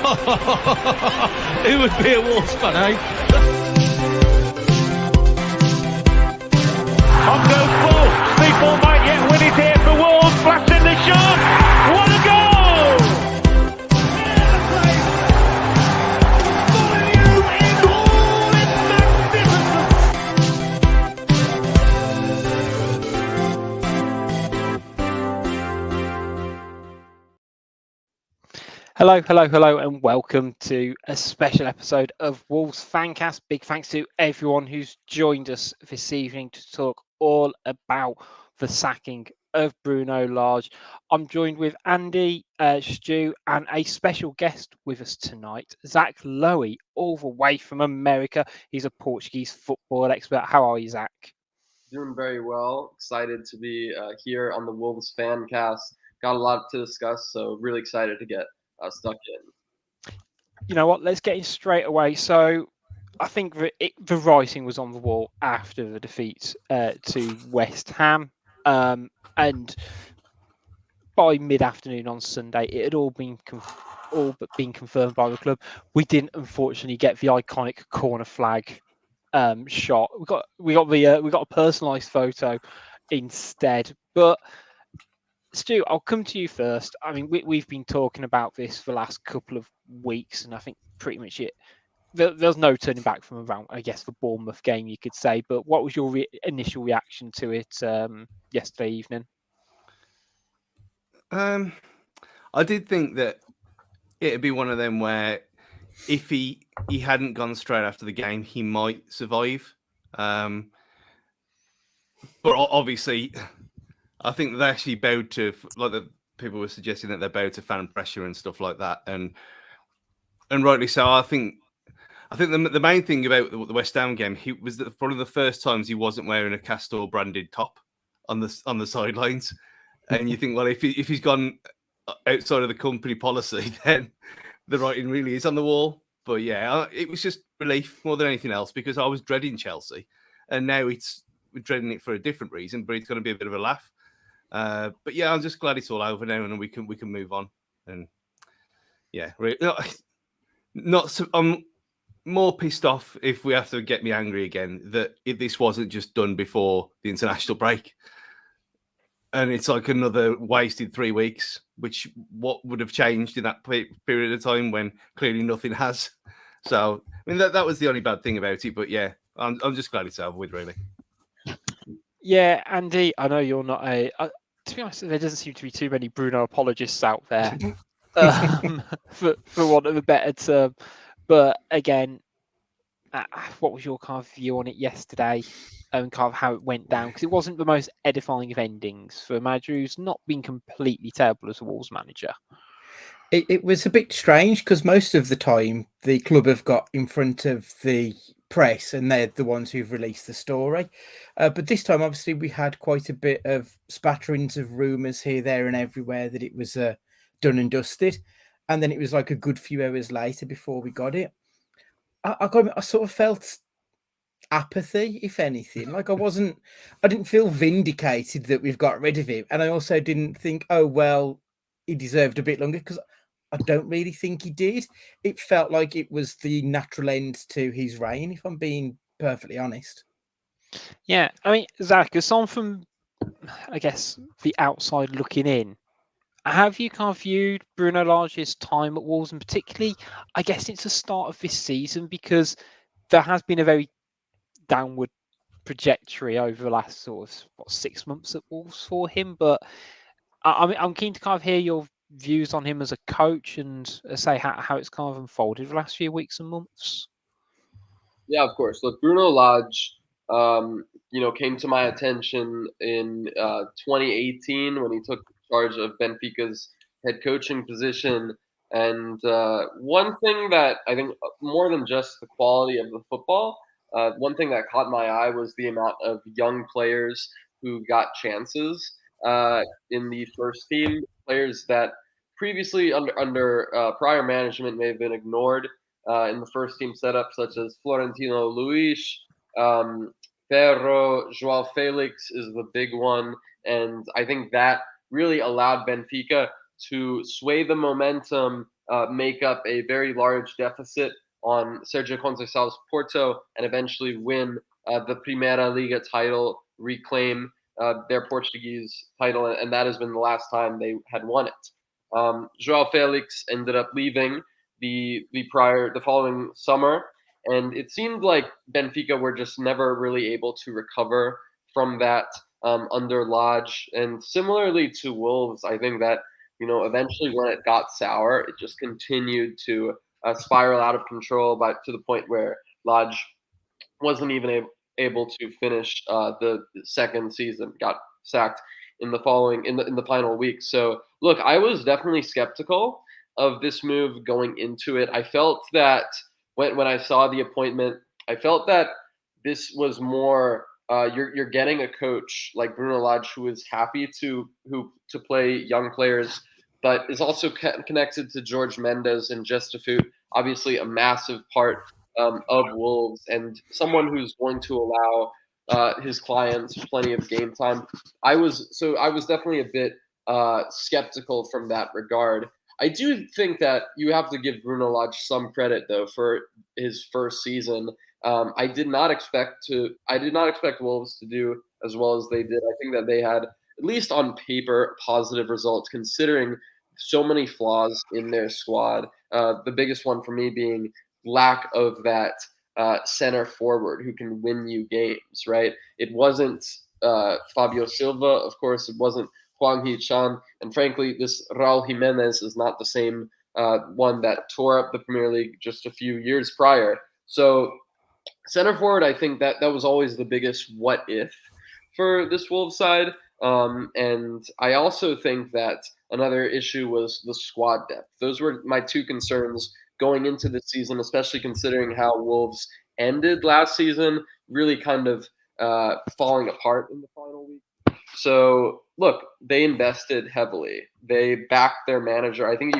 Who would be a Wolves fan, eh? On goes ball. People might yet win it here for Wolves. Flash in the shot. What a goal! Hello, and welcome to a special episode of Wolves Fancast. Big thanks to everyone who's joined us this evening to talk all about the sacking of Bruno Lage. I'm joined with Andy, Stu, and a special guest with us tonight, Zach Lowy, all the way from America. He's a Portuguese football expert. How are you, Zach? Doing very well. Excited to be here on the Wolves Fancast. Got a lot to discuss, so really excited to get stuck in. You know what? Let's get in straight away. So I think the writing was on the wall after the defeat to West Ham. And by mid-afternoon on Sunday, it had all but been confirmed by the club. We didn't, unfortunately, get the iconic corner flag shot. We got a personalised photo instead. But Stu, I'll come to you first. I mean, we've been talking about this for the last couple of weeks, and I think pretty much there's no turning back from around, I guess, the Bournemouth game, you could say. But what was your initial reaction to it yesterday evening? I did think that it'd be one of them where if he hadn't gone straight after the game, he might survive. But obviously, I think they actually bowed to, like the people were suggesting that they bowed to fan pressure and stuff like that, and rightly so. I think the main thing about the West Ham game, he was probably the first times he wasn't wearing a Castor branded top on the sidelines, and you think, well, if he's gone outside of the company policy, then the writing really is on the wall. But yeah, it was just relief more than anything else, because I was dreading Chelsea, and now we're dreading it for a different reason, but it's going to be a bit of a laugh. But yeah, I'm just glad it's all over now, and we can move on. And yeah, I'm more pissed off if we have to get me angry again that if this wasn't just done before the international break, and it's like another wasted 3 weeks. Which what would have changed in that period of time when clearly nothing has. So I mean that was the only bad thing about it. But yeah, I'm just glad it's over with, really. Yeah, Andy, I know you're not to be honest, there doesn't seem to be too many Bruno apologists out there, for want of a better term. But again, what was your kind of view on it yesterday, and kind of how it went down? Because it wasn't the most edifying of endings for a manager who's not been completely terrible as a Wolves manager. It was a bit strange, because most of the time the club have got in front of the press and they're the ones who've released the story. But this time, obviously, we had quite a bit of spatterings of rumours here, there and everywhere that it was done and dusted. And then it was like a good few hours later before we got it. I sort of felt apathy, if anything. Like I didn't feel vindicated that we've got rid of him. And I also didn't think, oh, well, he deserved a bit longer, because I don't really think he did. It felt like it was the natural end to his reign, if I'm being perfectly honest. Yeah, I mean, Zach, as someone from, I guess, the outside looking in, have you kind of viewed Bruno Lage's time at Wolves, and particularly, I guess, it's the start of this season, because there has been a very downward trajectory over the last sort of 6 months at Wolves for him. But I'm keen to kind of hear your views on him as a coach, and say how it's kind of unfolded the last few weeks and months. Yeah, of course. Look, Bruno Lage, came to my attention in 2018 when he took charge of Benfica's head coaching position. And one thing that I think, more than just the quality of the football, one thing that caught my eye was the amount of young players who got chances in the first team, players that previously under prior management may have been ignored in the first team setup, such as Florentino Luis, Ferro, João Felix is the big one. And I think that really allowed Benfica to sway the momentum, make up a very large deficit on Sergio Conceição's Porto, and eventually win the Primeira Liga title, reclaim their Portuguese title, and that has been the last time they had won it. João Felix ended up leaving the following summer, and it seemed like Benfica were just never really able to recover from that under Lage. And similarly to Wolves, I think that eventually when it got sour, it just continued to spiral out of control, but to the point where Lage wasn't even able to finish the second season, got sacked in the final week. So look, I was definitely skeptical of this move going into it. I felt that when I saw the appointment, I felt that this was more you're getting a coach like Bruno Lage who is happy to play young players, but is also connected to George Mendes and Gestafu, obviously a massive part of Wolves, and someone who's going to allow his clients plenty of game time. I was definitely a bit skeptical from that regard. I do think that you have to give Bruno Lage some credit though for his first season. I did not expect Wolves to do as well as they did. I think that they had, at least on paper, positive results considering so many flaws in their squad. The biggest one for me being lack of that center forward who can win you games, right? It wasn't Fabio Silva, of course, it wasn't Hwang Hee-chan, and frankly, this Raul Jimenez is not the same one that tore up the Premier League just a few years prior. So center forward, I think that was always the biggest what if for this Wolves side. And I also think that another issue was the squad depth. Those were my two concerns going into the season, especially considering how Wolves ended last season, really kind of falling apart in the final week. So look, they invested heavily. They backed their manager. I think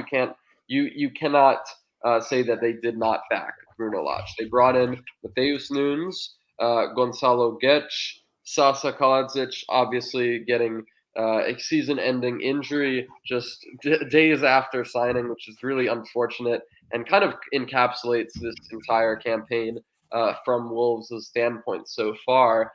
you cannot say that they did not back Bruno Lage. They brought in Mateus Nunes, Gonçalo Guedes, Sasa Kaladzic, obviously getting a season-ending injury just days after signing, which is really unfortunate and kind of encapsulates this entire campaign from Wolves' standpoint so far.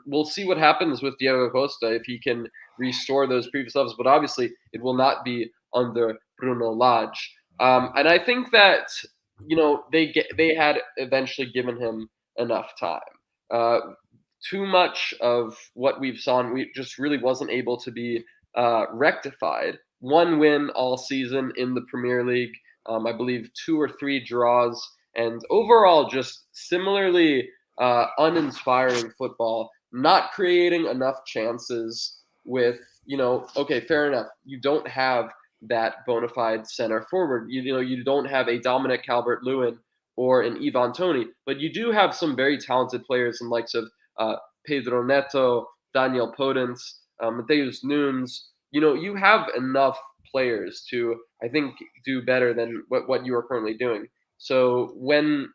We'll see what happens with Diego Costa if he can restore those previous levels, but obviously it will not be under Bruno Lage. And I think that they had eventually given him enough time. Too much of what we've seen, we just really wasn't able to be rectified. One win all season in the Premier League, I believe 2 or 3 draws, and overall just similarly uninspiring football, not creating enough chances with, okay, fair enough. You don't have that bona fide center forward. You don't have a Dominic Calvert-Lewin or an Ivan Toney, but you do have some very talented players in likes of Pedro Neto, Daniel Podence, Mateus Nunes. You have enough players to, I think, do better than what you are currently doing. So when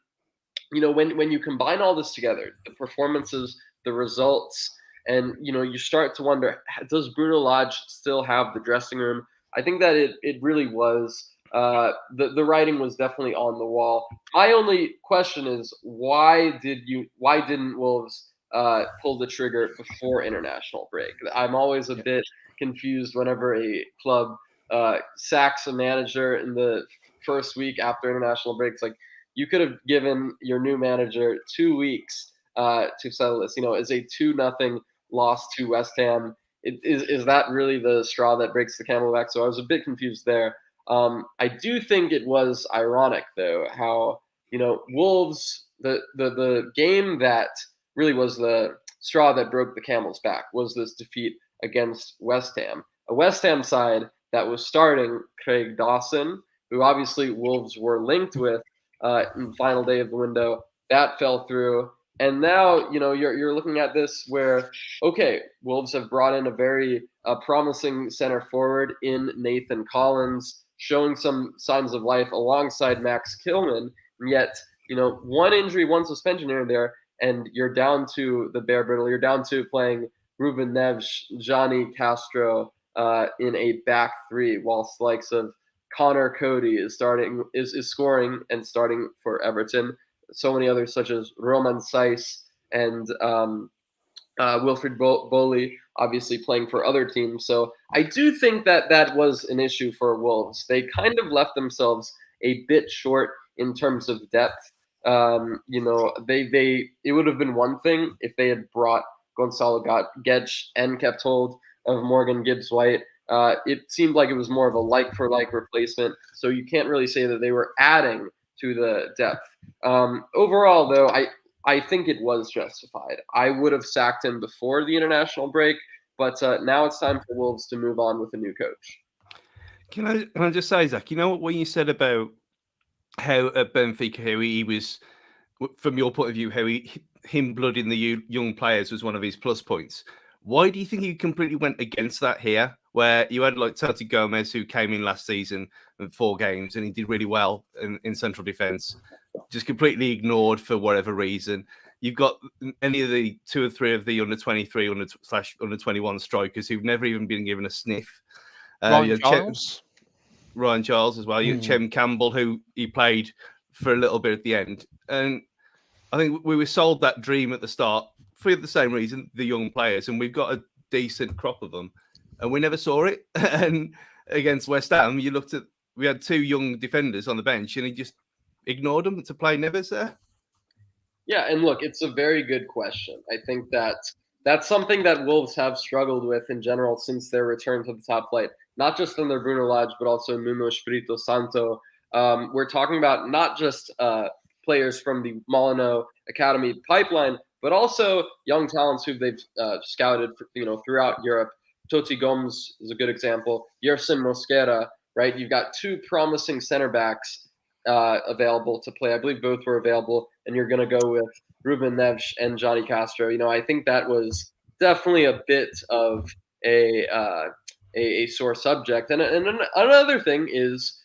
you combine all this together, the performances, the results, and you start to wonder, does Bruno Lage still have the dressing room? I think that it really was. The writing was definitely on the wall. My only question is, why didn't Wolves pull the trigger before international break? I'm always a bit confused whenever a club sacks a manager in the first week after international breaks. Like, you could have given your new manager 2 weeks to settle this. Is a 2-0 loss to West Ham. Is that really the straw that breaks the camel back? So I was a bit confused there. I do think it was ironic, though, how Wolves, the game that really was the straw that broke the camel's back was this defeat against West Ham, a West Ham side that was starting Craig Dawson, who obviously Wolves were linked with in the final day of the window. That fell through. And now, you're looking at this where, okay, Wolves have brought in a very promising center forward in Nathan Collins, showing some signs of life alongside Max Kilman. And yet, one injury, one suspension here and there, and you're down to the bare brittle. You're down to playing Ruben Neves, Johnny Castro, in a back three, whilst the likes of Connor Cody is scoring and starting for Everton. So many others such as Roman Saiz and Wilfried Boli, obviously playing for other teams. So I do think that was an issue for Wolves. They kind of left themselves a bit short in terms of depth. It would have been one thing if they had brought Gonzalo Guedes and kept hold of Morgan Gibbs-White. It seemed like it was more of a like-for-like replacement, so you can't really say that they were adding to the depth. Overall, though, I think it was justified. I would have sacked him before the international break, but now it's time for Wolves to move on with a new coach. Can I just say, Zach, you know what you said about how at Benfica, how he was, from your point of view, how him blooding the young players was one of his plus points. Why do you think he completely went against that here, where you had like Tati Gomez, who came in last season in 4 games and he did really well in central defence, just completely ignored for whatever reason? You've got any of the 2 or 3 of the under-23, under-21 strikers who've never even been given a sniff. Ryan Giles as well. You Chem Campbell, who he played for a little bit at the end. And I think we were sold that dream at the start for the same reason, the young players, and we've got a decent crop of them. And we never saw it. And against West Ham, we had 2 young defenders on the bench and he just ignored them to play Neves there. Yeah, and look, it's a very good question. I think that's something that Wolves have struggled with in general since their return to the top flight. Not just in their Bruno Lage, but also Nuno Espirito Santo. We're talking about not just players from the Molyneux Academy pipeline, but also young talents who they've scouted, throughout Europe. Toti Gomes is a good example. Yerson Mosquera, right? You've got 2 promising center backs available to play. I believe both were available, and you're going to go with Ruben Neves and Johnny Castro. I think that was definitely a bit of a sore subject. And another thing is,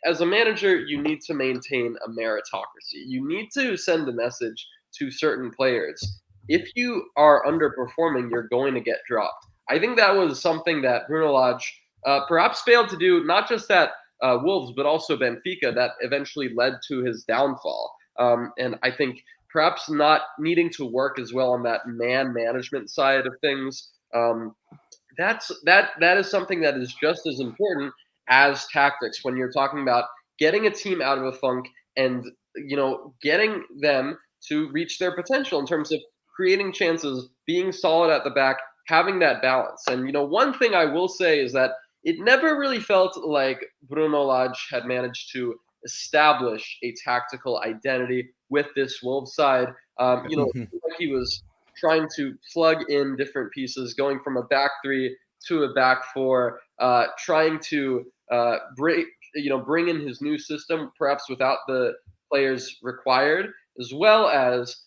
as a manager, you need to maintain a meritocracy. You need to send a message to certain players. If you are underperforming, you're going to get dropped. I think that was something that Bruno Lage perhaps failed to do, not just at Wolves, but also Benfica, that eventually led to his downfall. And I think perhaps not needing to work as well on that man management side of things. That is something that is just as important as tactics when you're talking about getting a team out of a funk and getting them to reach their potential in terms of creating chances, being solid at the back, having that balance. And one thing I will say is that it never really felt like Bruno Lage had managed to establish a tactical identity with this Wolves side. Like he was trying to plug in different pieces, going from a back 3 to a back 4, trying to bring in his new system, perhaps without the players required, as well as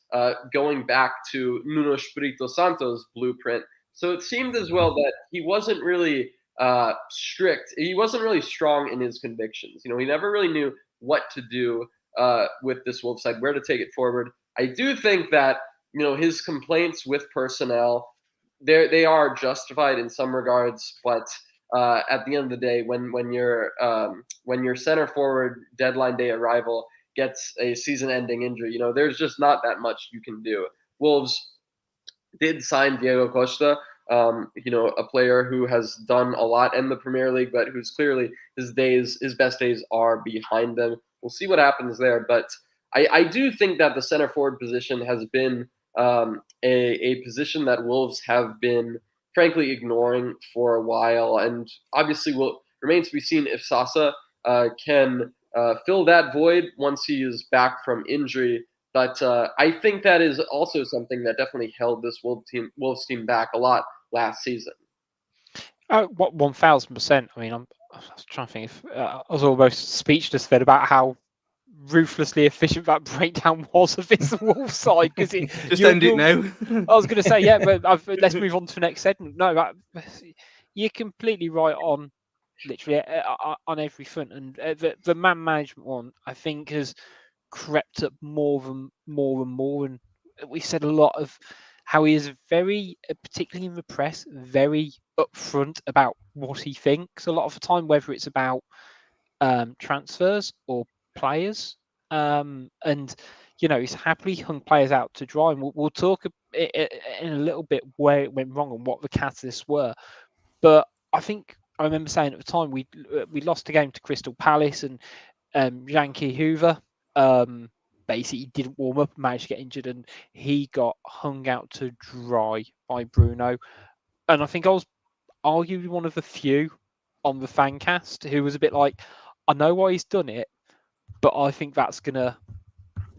going back to Nuno Espirito Santo's blueprint. So it seemed as well that he wasn't really strict. He wasn't really strong in his convictions. He never really knew what to do with this Wolves side, where to take it forward. I do think that his complaints with personnel, they are justified in some regards, but at the end of the day, when your center forward deadline day arrival gets a season-ending injury, there's just not that much you can do. Wolves did sign Diego Costa, a player who has done a lot in the Premier League, but who's clearly his best days are behind them. We'll see what happens there, but I do think that the center forward position has been a position that Wolves have been frankly ignoring for a while, and obviously remains to be seen if Sasa can fill that void once he is back from injury. But I think that is also something that definitely held this Wolves team back a lot last season. 1,000%. I mean, I was trying to think. I was almost speechless then about how ruthlessly efficient that breakdown was of this Wolves side. Because just end it now. I was going to say, yeah, but let's move on to the next segment. No, you're completely right on, literally on every front, and the man management one, I think, has crept up more and more. And we said a lot of how he is very, particularly in the press, very upfront about what he thinks a lot of the time, whether it's about transfers or players. And he's happily hung players out to dry. And we'll talk in a little bit where it went wrong and what the catalysts were. But I think I remember saying at the time we lost a game to Crystal Palace, and Yankee Hoover basically didn't warm up and managed to get injured, and he got hung out to dry by Bruno. And I think I was arguably one of the few on the fan cast who was a bit like, I know why he's done it, but I think that's gonna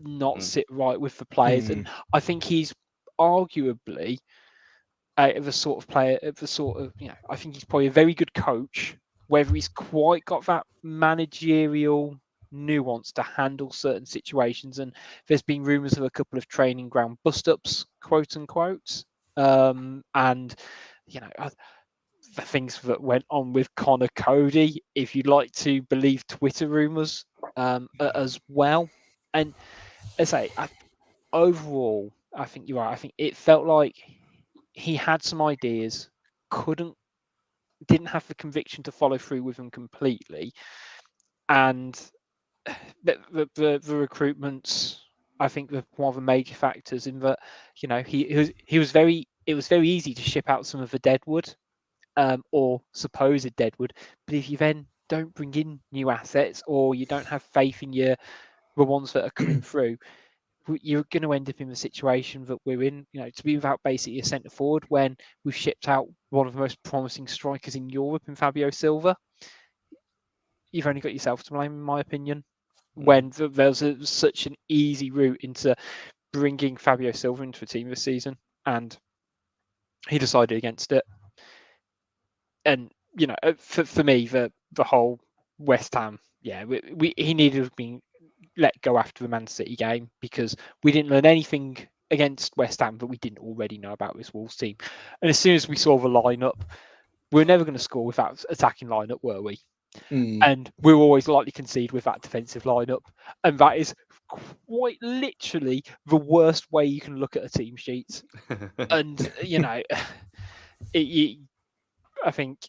not sit right with the players. And I think he's arguably the sort of player, I think he's probably a very good coach. Whether he's quite got that managerial nuance to handle certain situations, and there's been rumours of a couple of training ground bust-ups, quote unquote, and the things that went on with Connor Cody, if you'd like to believe Twitter rumours as well. And as I say, overall, I think you're right. I think it felt like he had some ideas, didn't have the conviction to follow through with them completely, and the recruitments, I think, were one of the major factors in that. It was very easy to ship out some of the deadwood, or supposed deadwood, but if you then don't bring in new assets, or you don't have faith in the ones that are coming through, you're going to end up in the situation that we're in, to be without basically a centre forward when we've shipped out one of the most promising strikers in Europe in Fabio Silva. You've only got yourself to blame, in my opinion, when there's such an easy route into bringing Fabio Silva into the team this season, and he decided against it. And, for me, the whole West Ham, he needed to have been let go after the Man City game, because we didn't learn anything against West Ham that we didn't already know about this Wolves team. And as soon as we saw the lineup, we were never going to score with that attacking lineup, were we? And we were always likely to concede with that defensive lineup. And that is quite literally the worst way you can look at a team sheet. And, I think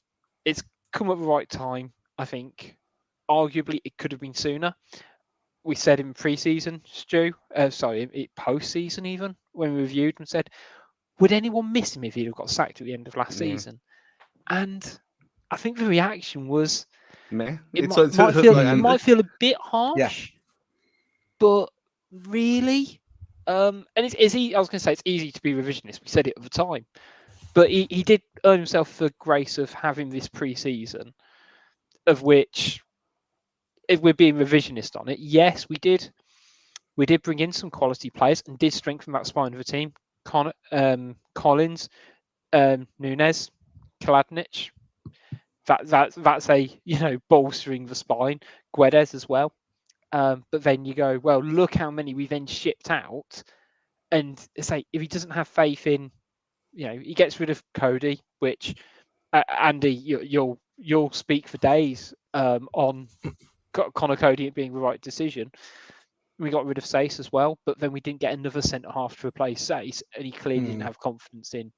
it's come at the right time. I think arguably it could have been sooner. We said in pre-season, Stu, post-season even, when we reviewed and said, would anyone miss him if he'd have got sacked at the end of last season? And I think the reaction was, it might feel a bit harsh, but really, and it's easy. I was going to say it's easy to be revisionist. We said it at the time, but he did earn himself the grace of having this pre-season, of which, if we're being revisionist on it, yes, we did bring in some quality players and did strengthen that spine of the team. Collins, Nunes, Kaladnic. That's a bolstering the spine. Guedes as well. But then you go, well, look how many we then shipped out, and say if he doesn't have faith in, he gets rid of Cody, which Andy, you'll speak for days on Connor Cody being the right decision. We got rid of Sace as well, but then we didn't get another centre half to replace Sace, and he clearly didn't have confidence in.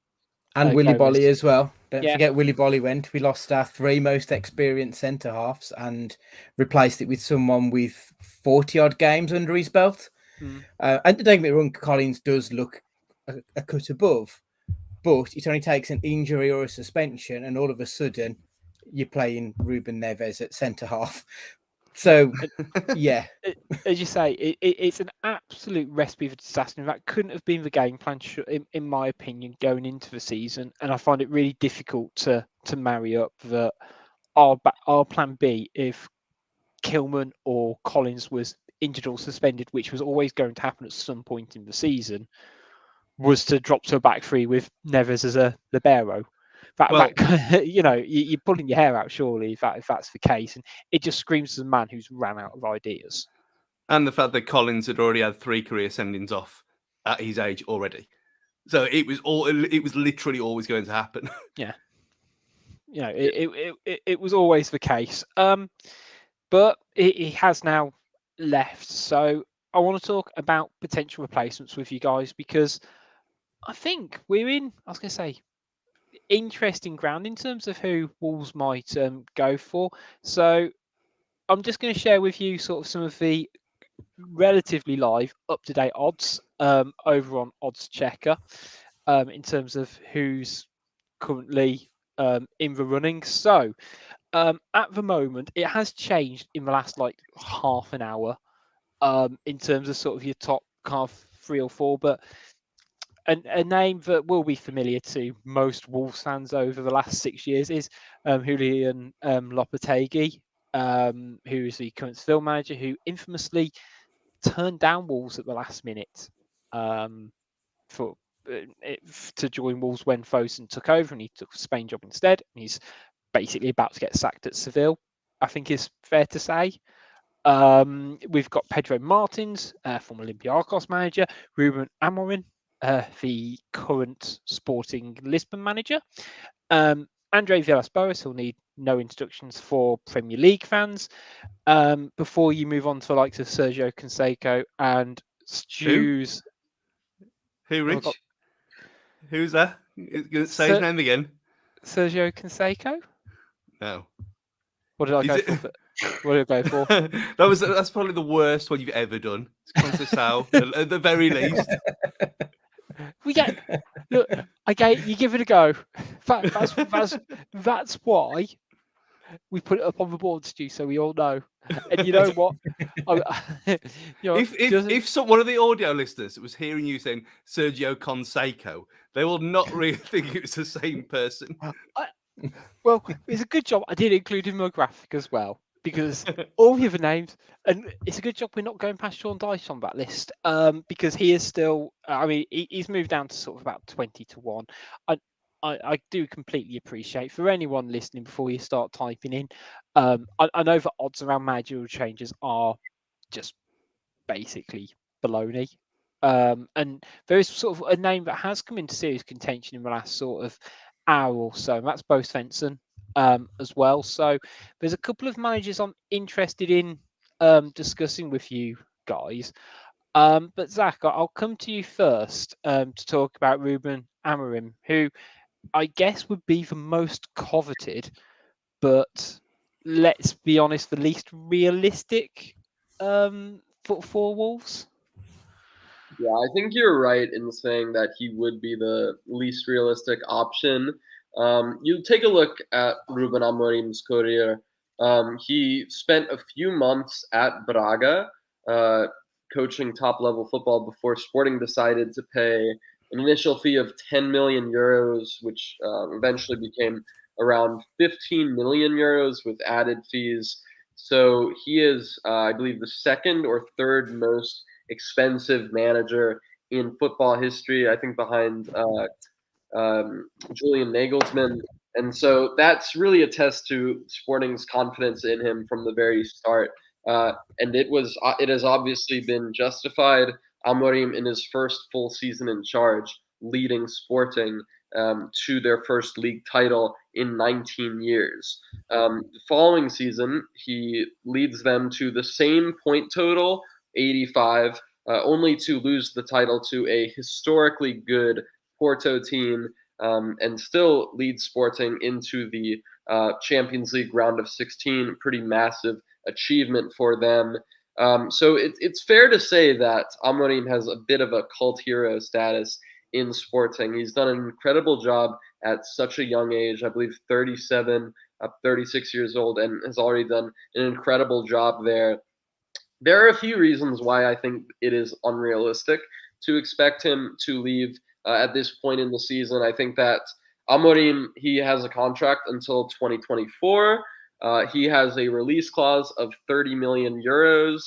And Willy Bolly as well. Don't forget Willy Bolly went. We lost our 3 most experienced centre halves and replaced it with someone with 40-odd games under his belt. And don't get me wrong, Collins does look a cut above, but it only takes an injury or a suspension, and all of a sudden you're playing Ruben Neves at centre half. So, as you say, it's an absolute recipe for disaster. That couldn't have been the game plan, in my opinion, going into the season. And I find it really difficult to marry up that our plan B, if Kilman or Collins was injured or suspended, which was always going to happen at some point in the season, was to drop to a back three with Neves as a libero. You're pulling your hair out, surely, if that's the case. And it just screams as a man who's ran out of ideas. And the fact that Collins had already had 3 career sendings off at his age already. So it was literally always going to happen. Yeah. It was always the case. But he has now left. So I want to talk about potential replacements with you guys, because I think we're in, interesting ground in terms of who Wolves might go for. So I'm just going to share with you sort of some of the relatively live, up-to-date odds over on Odds Checker in terms of who's currently in the running. So at the moment, it has changed in the last like half an hour in terms of sort of your top kind of 3 or 4, but a name that will be familiar to most Wolves fans over the last 6 years is Julian Lopetegui, who is the current Seville manager, who infamously turned down Wolves at the last minute for to join Wolves when Fosun took over, and he took a Spain job instead. And he's basically about to get sacked at Seville, I think is fair to say. We've got Pedro Martins, former Olympiacos manager, Ruben Amorim, the current Sporting Lisbon manager. Andre Villas-Boas, who'll need no introductions for Premier League fans. Before you move on to the likes of Sergio Canseco and Stu's. Who, Rich? Who's that? Say his name again. Sergio Canseco? No. What did I go for? What did I go for? That's probably the worst one you've ever done. It's Conceição, at the very least. Look. Okay, you give it a go. That's why we put it up on the board, Stu, so we all know. And you know what? If one of the audio listeners was hearing you saying Sergio Canseco, they will not really think it's the same person. Well, it's a good job I did include him in my graphic as well, because all the other names, and it's a good job we're not going past Sean Dyche on that list, because he is still, I mean, he's moved down to sort of about 20 to 1. I do completely appreciate, for anyone listening before you start typing in, I know the odds around managerial changes are just basically baloney. And there is sort of a name that has come into serious contention in the last sort of hour or so, and that's Bo Svensson as well. So there's a couple of managers I'm interested in discussing with you guys. But Zach, I'll come to you first to talk about Ruben Amorim, who I guess would be the most coveted, but let's be honest, the least realistic for Wolves. Yeah, I think you're right in saying that he would be the least realistic option. You take a look at Ruben Amorim's career. He spent a few months at Braga, coaching top-level football before Sporting decided to pay an initial fee of 10 million euros, which eventually became around 15 million euros with added fees. So he is, I believe, the second or third most expensive manager in football history, I think behind Julian Nagelsmann. And so that's really a test to Sporting's confidence in him from the very start. And it has obviously been justified. Amorim, in his first full season in charge, leading Sporting to their first league title in 19 years. The following season, he leads them to the same point total, 85, only to lose the title to a historically good Porto team, and still lead Sporting into the Champions League round of 16. Pretty massive achievement for them. So it's fair to say that Amorim has a bit of a cult hero status in Sporting. He's done an incredible job at such a young age, I believe 37, 36 years old, and has already done an incredible job there. There are a few reasons why I think it is unrealistic to expect him to leave at this point in the season. I think that Amorim, he has a contract until 2024. He has a release clause of 30 million euros,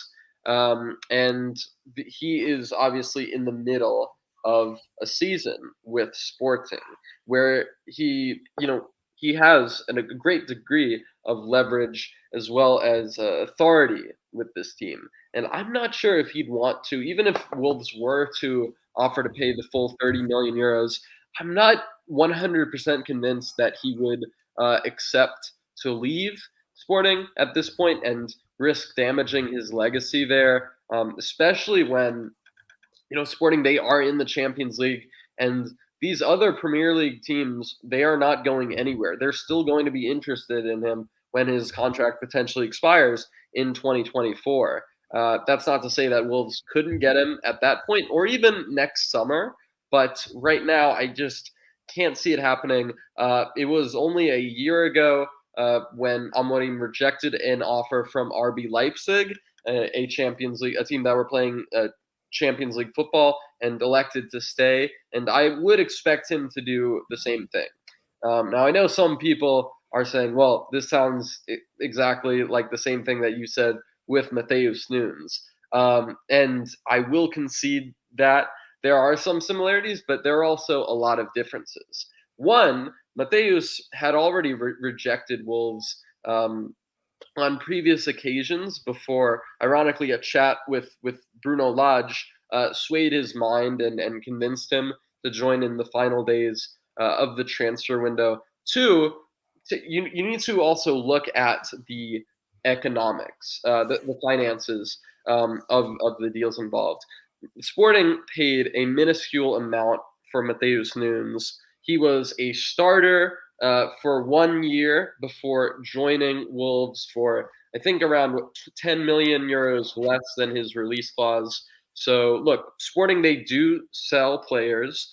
and he is obviously in the middle of a season with Sporting where he has a great degree of leverage as well as authority with this team. And I'm not sure if he'd want to, even if Wolves were to offer to pay the full 30 million euros, I'm not 100% convinced that he would accept to leave Sporting at this point and risk damaging his legacy there, especially when Sporting, they are in the Champions League, and these other Premier League teams, they are not going anywhere. They're still going to be interested in him when his contract potentially expires in 2024. That's not to say that Wolves couldn't get him at that point or even next summer, but right now I just can't see it happening. It was only a year ago when Amorim rejected an offer from RB Leipzig, a Champions League, a team that were playing Champions League football, and elected to stay. And I would expect him to do the same thing. Now, I know some people are saying, well, this sounds exactly like the same thing that you said with Matheus Nunes. And I will concede that there are some similarities, but there are also a lot of differences. One, Matheus had already rejected Wolves on previous occasions before, ironically, a chat with Bruno Lage swayed his mind and convinced him to join in the final days of the transfer window. Two, you need to also look at the economics, the finances of the deals involved. Sporting paid a minuscule amount for Matheus Nunes. He was a starter for 1 year before joining Wolves for, I think, around 10 million euros less than his release clause. So, look, Sporting, they do sell players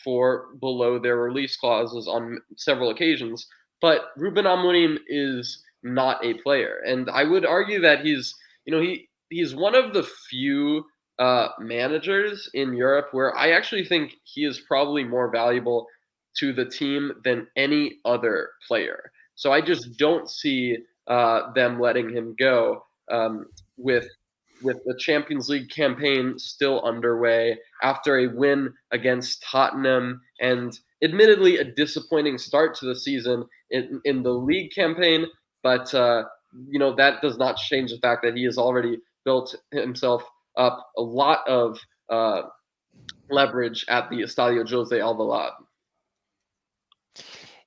for below their release clauses on several occasions, but Ruben Amorim is not a player. And I would argue that he's one of the few managers in Europe where I actually think he is probably more valuable to the team than any other player. So I just don't see them letting him go with the Champions League campaign still underway after a win against Tottenham and admittedly a disappointing start to the season in the league campaign. But that does not change the fact that he has already built himself up a lot of leverage at the Estadio Jose Alvalade.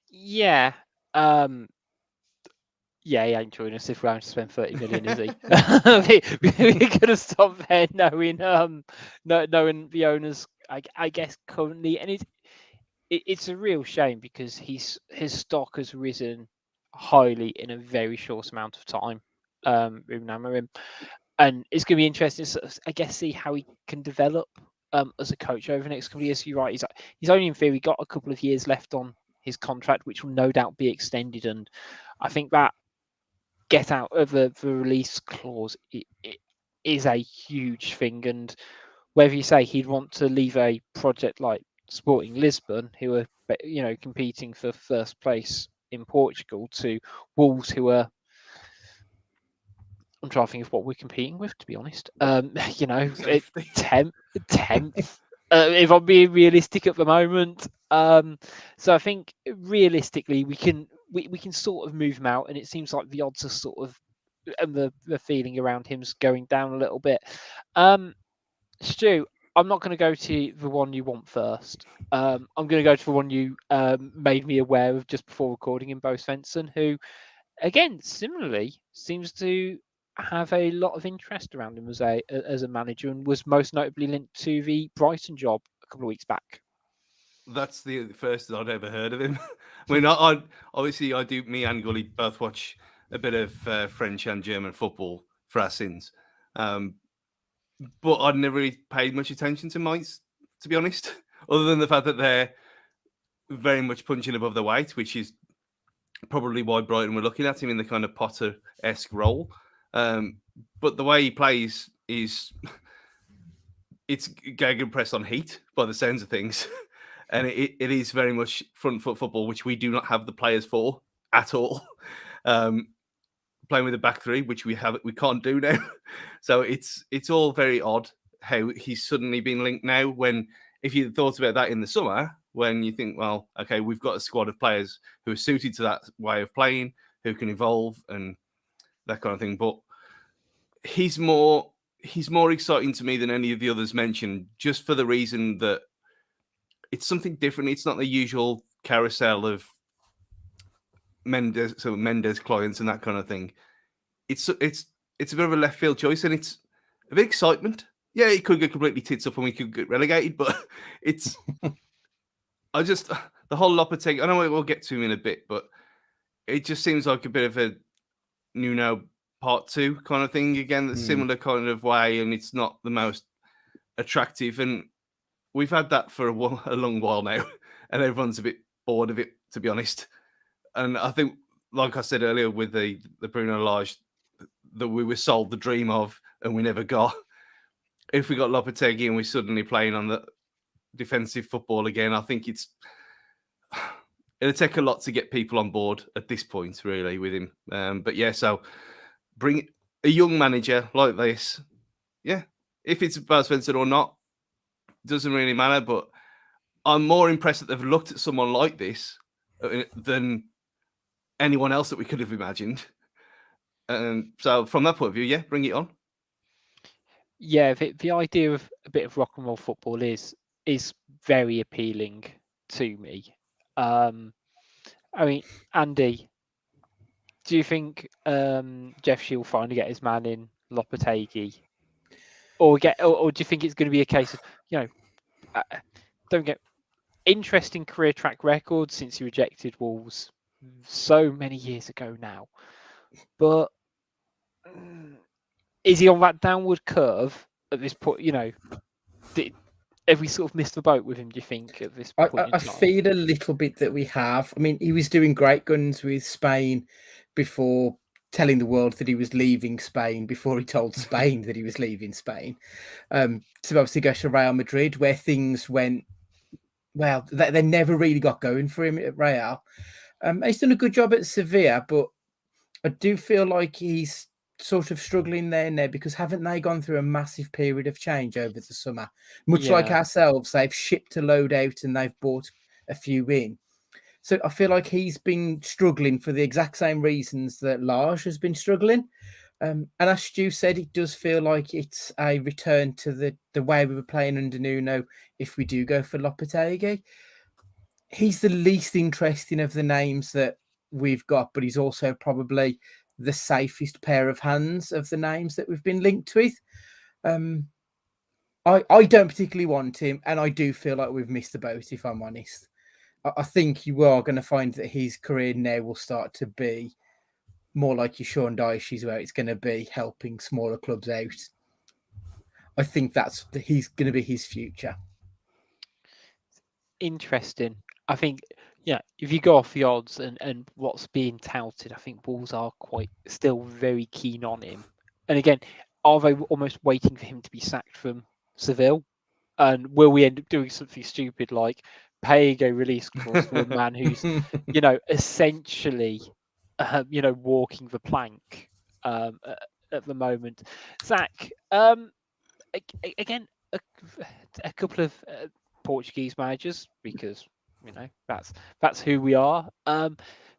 Yeah. He ain't joining us if we're having to spend 30 million, is he? we could have stopped there knowing the owners, I guess, currently. And it's a real shame because his stock has risen highly in a very short amount of time. And it's going to be interesting to, I guess, see how he can develop as a coach over the next couple of years. You're right. He's only in theory got a couple of years left on his contract, which will no doubt be extended. And I think that get out of the release clause it is a huge thing. And whether you say he'd want to leave a project like Sporting Lisbon, who are competing for first place in Portugal, to Wolves, who are, I'm trying to think of what we're competing with, to be honest. 10th. If I'm being realistic at the moment. So I think realistically we can sort of move him out, and it seems like the odds are sort of, and the feeling around him's going down a little bit. Stu, I'm not going to go to the one you want first. I'm going to go to the one you made me aware of just before recording, in Bo Svensson, who, again, similarly seems to have a lot of interest around him as a manager, and was most notably linked to the Brighton job a couple of weeks back. That's the first I'd ever heard of him. I mean, I obviously I do. Me and Gully both watch a bit of French and German football for our sins, but I'd never really paid much attention to Mainz, to be honest. Other than the fact that they're very much punching above their weight, which is probably why Brighton were looking at him in the kind of Potter-esque role. But the way he plays is it's gegenpress on heat by the sounds of things. And it is very much front foot football, which we do not have the players for at all. Playing with a back three, which we can't do now. So it's all very odd how he's suddenly been linked now, when if you thought about that in the summer, when you think, well, okay, we've got a squad of players who are suited to that way of playing, who can evolve and that kind of thing. But he's more exciting to me than any of the others mentioned, just for the reason that it's something different. It's not the usual carousel of Mendes clients and that kind of thing. It's a bit of a left field choice, and it's a bit of excitement. Yeah, it could get completely tits up and we could get relegated, but it's I just the whole Lopetegui. I know we'll get to him in a bit, but it just seems like a bit of a Nuno part 2 kind of thing again. The similar kind of way, and it's not the most attractive. And we've had that for a long while now, and everyone's a bit bored of it, to be honest. And I think, like I said earlier, with the Bruno Lage that we were sold the dream of, and we never got. If we got Lopetegui and we're suddenly playing on the defensive football again, I think it'll take a lot to get people on board at this point, really, with him. But yeah, so bring a young manager like this. Yeah, if it's Bas Svensson or not, doesn't really matter. But I'm more impressed that they've looked at someone like this than anyone else that we could have imagined. And so from that point of view, yeah, bring it on. Yeah, the idea of a bit of rock and roll football is very appealing to me. I mean, Andy, do you think Jeff Shield finally get his man in Lopetegui, or do you think it's going to be a case of don't get interesting career track record since he rejected Wolves so many years ago now, but is he on that downward curve at this point? Have we sort of missed the boat with him, do you think, at this point in time? I feel a little bit that we have. I mean, he was doing great guns with Spain before telling the world that he was leaving Spain, before he told Spain that he was leaving Spain. To obviously go to Real Madrid, where things went, well, they never really got going for him at Real. He's done a good job at Sevilla, but I do feel like he's sort of struggling there now, because haven't they gone through a massive period of change over the summer? Much like ourselves, they've shipped a load out and they've bought a few in. So I feel like he's been struggling for the exact same reasons that Lage has been struggling. And as Stu said, it does feel like it's a return to the way we were playing under Nuno if we do go for Lopetegui. He's the least interesting of the names that we've got, but he's also probably the safest pair of hands of the names that we've been linked with. I don't particularly want him, and I do feel like we've missed the boat, if I'm honest. I think you are going to find that his career now will start to be more like your Sean Dyche's, where it's going to be helping smaller clubs out. I think he's going to be his future. Interesting. I think, if you go off the odds and what's being touted, I think Wolves are still very keen on him. And again, are they almost waiting for him to be sacked from Seville? And will we end up doing something stupid like paying a release clause for a man who's, essentially, walking the plank at the moment? Zach, again, a couple of Portuguese managers, because that's who we are.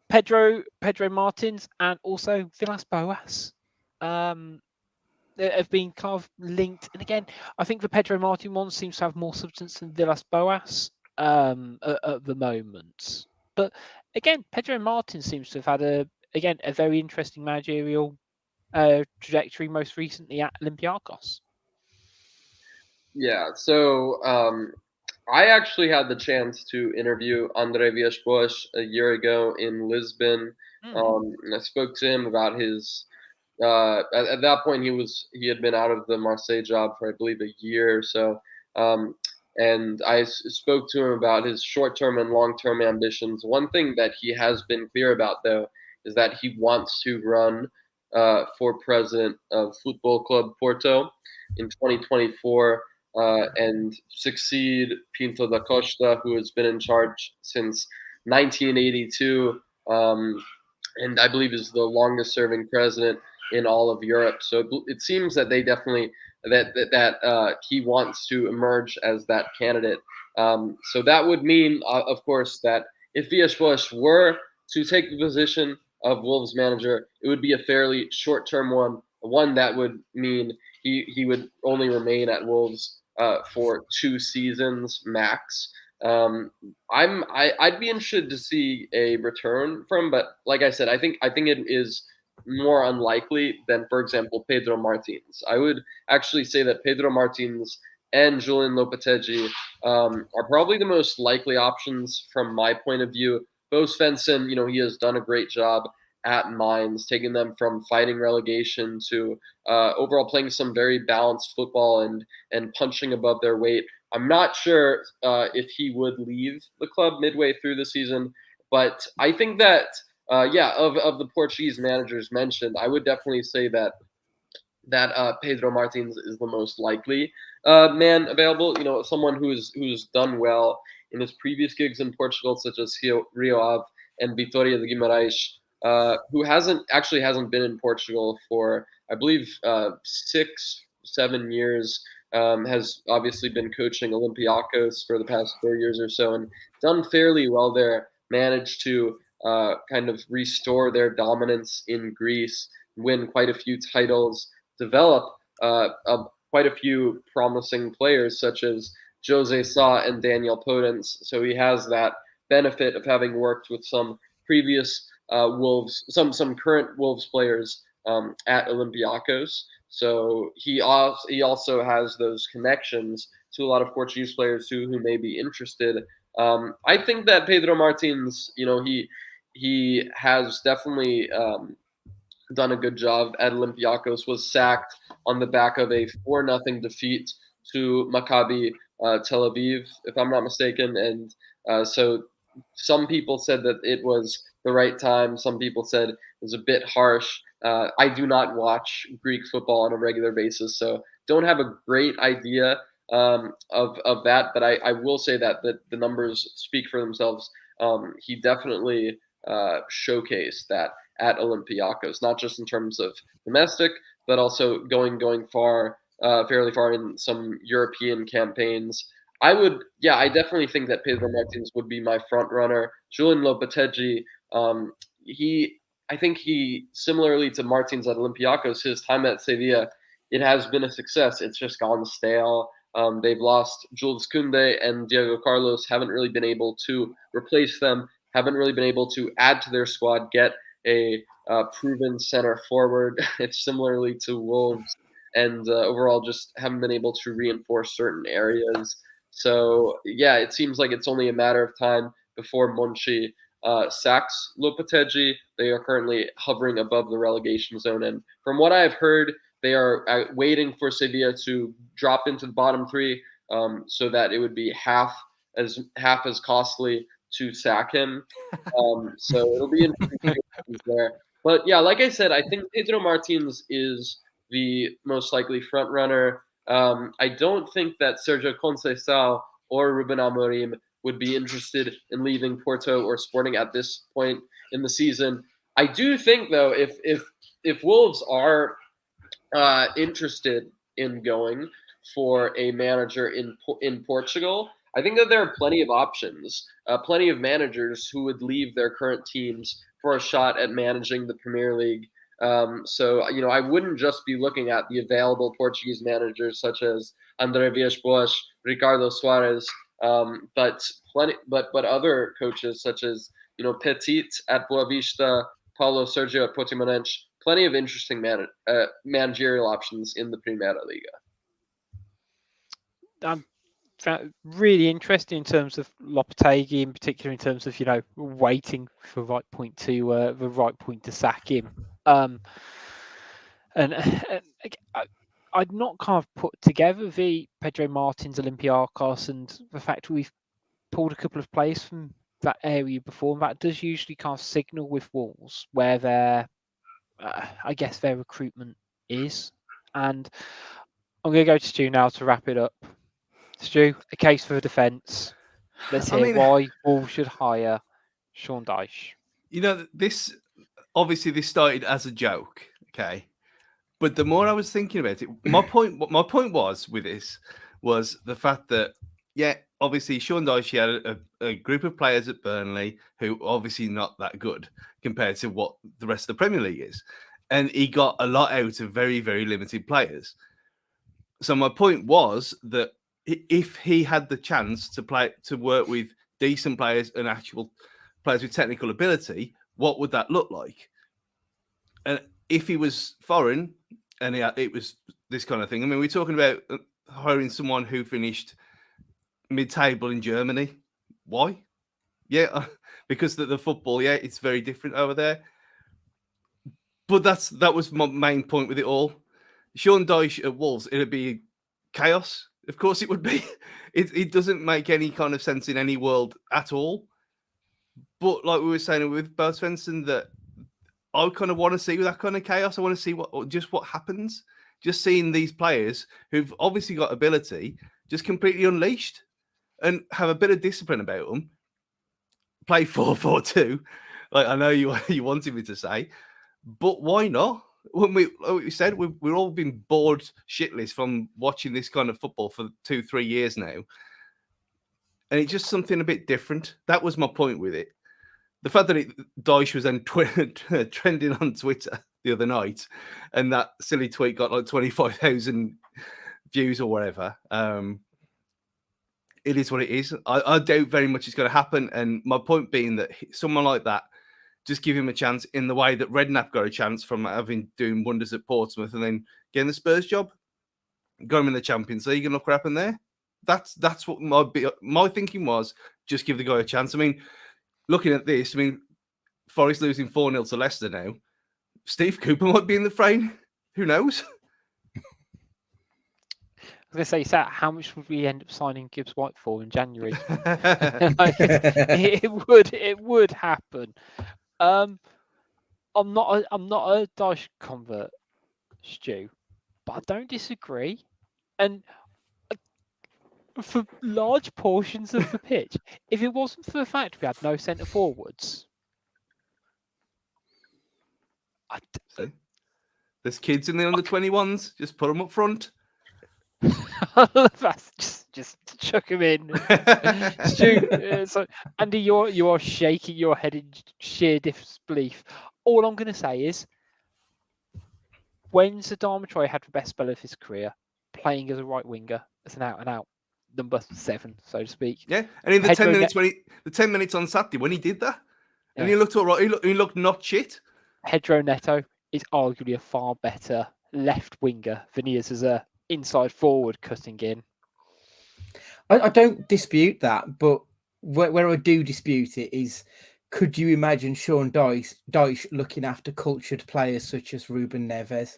Pedro Martins and also Villas-Boas have been kind of linked. And again, I think the Pedro Martin one seems to have more substance than Villas-Boas at the moment. But again, Pedro Martin seems to have had a very interesting managerial trajectory, most recently at Olympiacos. Yeah, so I actually had the chance to interview Andre Villas-Boas a year ago in Lisbon. And I spoke to him about his. At that point, he had been out of the Marseille job for, I believe, a year or so. And I spoke to him about his short-term and long-term ambitions. One thing that he has been clear about, though, is that he wants to run for president of Football Club Porto in 2024 and succeed Pinto da Costa, who has been in charge since 1982, and I believe is the longest-serving president in all of Europe. So it seems that they definitely that he wants to emerge as that candidate. So that would mean, of course, that if Villas-Boas were to take the position of Wolves manager, it would be a fairly short-term one that would mean he would only remain at Wolves for 2 seasons max. I'd be interested to see a return from, but like I said, I think it is more unlikely than, for example, Pedro Martins. I would actually say that Pedro Martins and Julian Lopetegui are probably the most likely options from my point of view. Bo Svensson, he has done a great job at Mainz, taking them from fighting relegation to overall playing some very balanced football and punching above their weight. I'm not sure if he would leave the club midway through the season, but I think that of the Portuguese managers mentioned, I would definitely say that Pedro Martins is the most likely man available. Someone who's done well in his previous gigs in Portugal, such as Rio Ave and Vitória de Guimarães, who hasn't been in Portugal for, I believe, 6-7 years. Has obviously been coaching Olympiacos for the past 4 years or so and done fairly well there. Managed to kind of restore their dominance in Greece, win quite a few titles, develop quite a few promising players such as Jose Sa and Daniel Podence. So he has that benefit of having worked with some previous Wolves, some current Wolves players at Olympiacos. So he also has those connections to a lot of Portuguese players who may be interested. I think that Pedro Martins, he has definitely done a good job at Olympiacos. Was sacked on the back of a 4-0 defeat to Maccabi Tel Aviv, if I'm not mistaken, and so some people said that it was the right time. Some people said it was a bit harsh. I do not watch Greek football on a regular basis, so don't have a great idea of that. But I will say that the numbers speak for themselves. He definitely showcased that at Olympiacos, not just in terms of domestic, but also going fairly far in some European campaigns. I definitely think that Pedro Martins would be my front runner. Julian Lopetegui, I think he, similarly to Martins at Olympiacos, his time at Sevilla, it has been a success. It's just gone stale. They've lost Jules Koundé and Diego Carlos, haven't really been able to replace them, haven't really been able to add to their squad, get a proven center forward. It's similarly to Wolves, and overall just haven't been able to reinforce certain areas. So yeah, it seems like it's only a matter of time before Monchi sacks Lopetegui. They are currently hovering above the relegation zone, and from what I've heard, they are waiting for Sevilla to drop into the bottom three, so that it would be half as costly to sack him. So it'll be interesting to see what happens there. But yeah, like I said, I think Pedro Martins is the most likely front runner. I don't think that Sergio Conceição or Ruben Amorim would be interested in leaving Porto or Sporting at this point in the season. I do think, though, if Wolves are interested in going for a manager in Portugal, I think that there are plenty of options, plenty of managers who would leave their current teams for a shot at managing the Premier League. So I wouldn't just be looking at the available Portuguese managers such as André Villas-Boas, Ricardo Soares, but other coaches such as Petit at Boavista, Paulo Sergio at Portimonense. Plenty of interesting managerial options in the Primeira Liga. Really interesting in terms of Lopetegui, in particular in terms of waiting for the right point to sack him. And I'd not kind of put together the Pedro Martins Olympiacos and the fact we've pulled a couple of players from that area before. That does usually kind of signal with Wolves where their recruitment is. And I'm going to go to Stu now to wrap it up. Stu, a case for defence. Let's hear why Wolves should hire Sean Dyche. This started as a joke, okay? But the more I was thinking about it, my point was with this was the fact that, obviously Sean Dyche had a group of players at Burnley who obviously not that good compared to what the rest of the Premier League is. And he got a lot out of very, very limited players. So my point was that if he had the chance to work with decent players and actual players with technical ability, what would that look like? And if he was foreign and it was this kind of thing, I mean, we're talking about hiring someone who finished mid-table in Germany. Why? Yeah, because the football, yeah, it's very different over there. But that was my main point with it all. Sean Dyche at Wolves, it'd be chaos. Of course it would be. It doesn't make any kind of sense in any world at all. But like we were saying with Bo Svensson, that I kind of want to see that kind of chaos. I want to see what happens. Just seeing these players who've obviously got ability just completely unleashed and have a bit of discipline about them. Play 4-4-2, like I know you wanted me to say, but why not? When like we said, we've all been bored shitless from watching this kind of football for 2-3 years now, and it's just something a bit different. That was my point with it. The fact that Dyche was then trending on Twitter the other night, and that silly tweet got like 25,000 views or whatever. It is what it is. I doubt very much it's going to happen. And my point being that someone like that, just give him a chance in the way that Redknapp got a chance from doing wonders at Portsmouth and then getting the Spurs job, got him in the Champions League, and look what happened there. That's what my thinking was. Just give the guy a chance. I mean, looking at this, Forest losing 4-0 to Leicester now. Steve Cooper might be in the frame. Who knows? I was going to say, Sat, how much would we end up signing Gibbs White for in January? it would happen. I'm not a Dyche convert, Stu, but I don't disagree. And for large portions of the pitch, if it wasn't for the fact we had no centre forwards, there's kids in the under 21s. Just put them up front. just chuck him in. Stu, so Andy, you are shaking your head in sheer disbelief. All I'm going to say is, when Adama Traore had the best spell of his career, playing as a right winger, as an out and out number 7, so to speak. Yeah, and in the 10 minutes the 10 minutes on Saturday when he did that, and he looked all right. He looked not shit. Pedro Neto is arguably a far better left winger than he is as a inside forward cutting in. I don't dispute that, but where I do dispute it is, could you imagine Sean Dyche looking after cultured players such as Ruben Neves?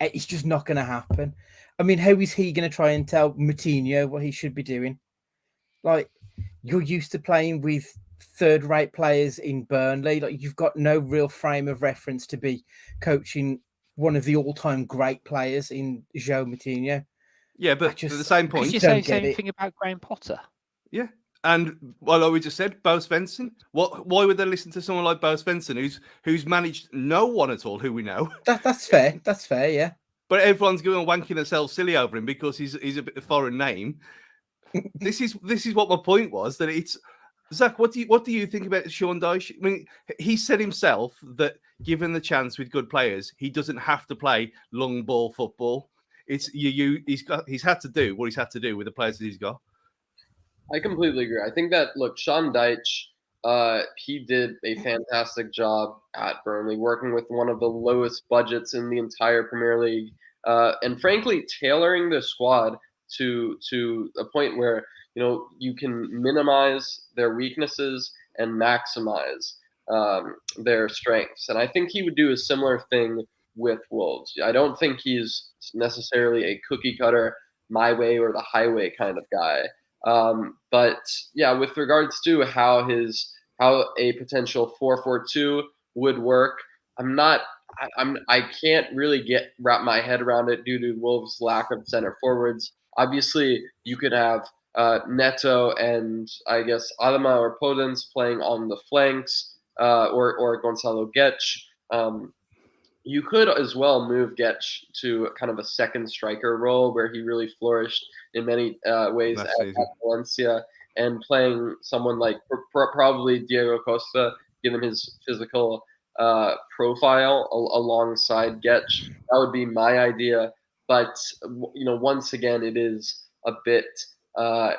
It's just not going to happen. I mean, how is he going to try and tell Moutinho what he should be doing? Like, you're used to playing with third-rate players in Burnley. Like, you've got no real frame of reference to be coaching one of the all-time great players in João Moutinho. Yeah, but at the same point, you say the same thing about Graham Potter. Yeah, and like we just said, Bo Svensson. Why would they listen to someone like Bo Svensson, who's managed no one at all who we know? That's fair. That's fair. Yeah. But everyone's going wanking themselves silly over him because he's a bit of a foreign name. This is what my point was. That it's Zach. What do you think about Sean Dyche? I mean, he said himself that given the chance with good players, he doesn't have to play long ball football. It's he's had to do what he's had to do with the players that he's got. I completely agree. I think that Sean Dyche, he did a fantastic job at Burnley, working with one of the lowest budgets in the entire Premier League, and frankly tailoring the squad to a point where you can minimize their weaknesses and maximize their strengths. And I think he would do a similar thing with Wolves. I don't think he's necessarily a cookie cutter, my way or the highway kind of guy. But yeah, with regards to how a potential 4-4-2 would work, I can't really wrap my head around it due to Wolves' lack of center forwards. Obviously, you could have Neto and I guess Adama or Podence playing on the flanks, or Gonzalo Getch. You could as well move Getch to kind of a second striker role where he really flourished in many ways at Valencia, and playing someone like probably Diego Costa, given his physical profile, alongside Getch. That would be my idea. But once again, it is a bit.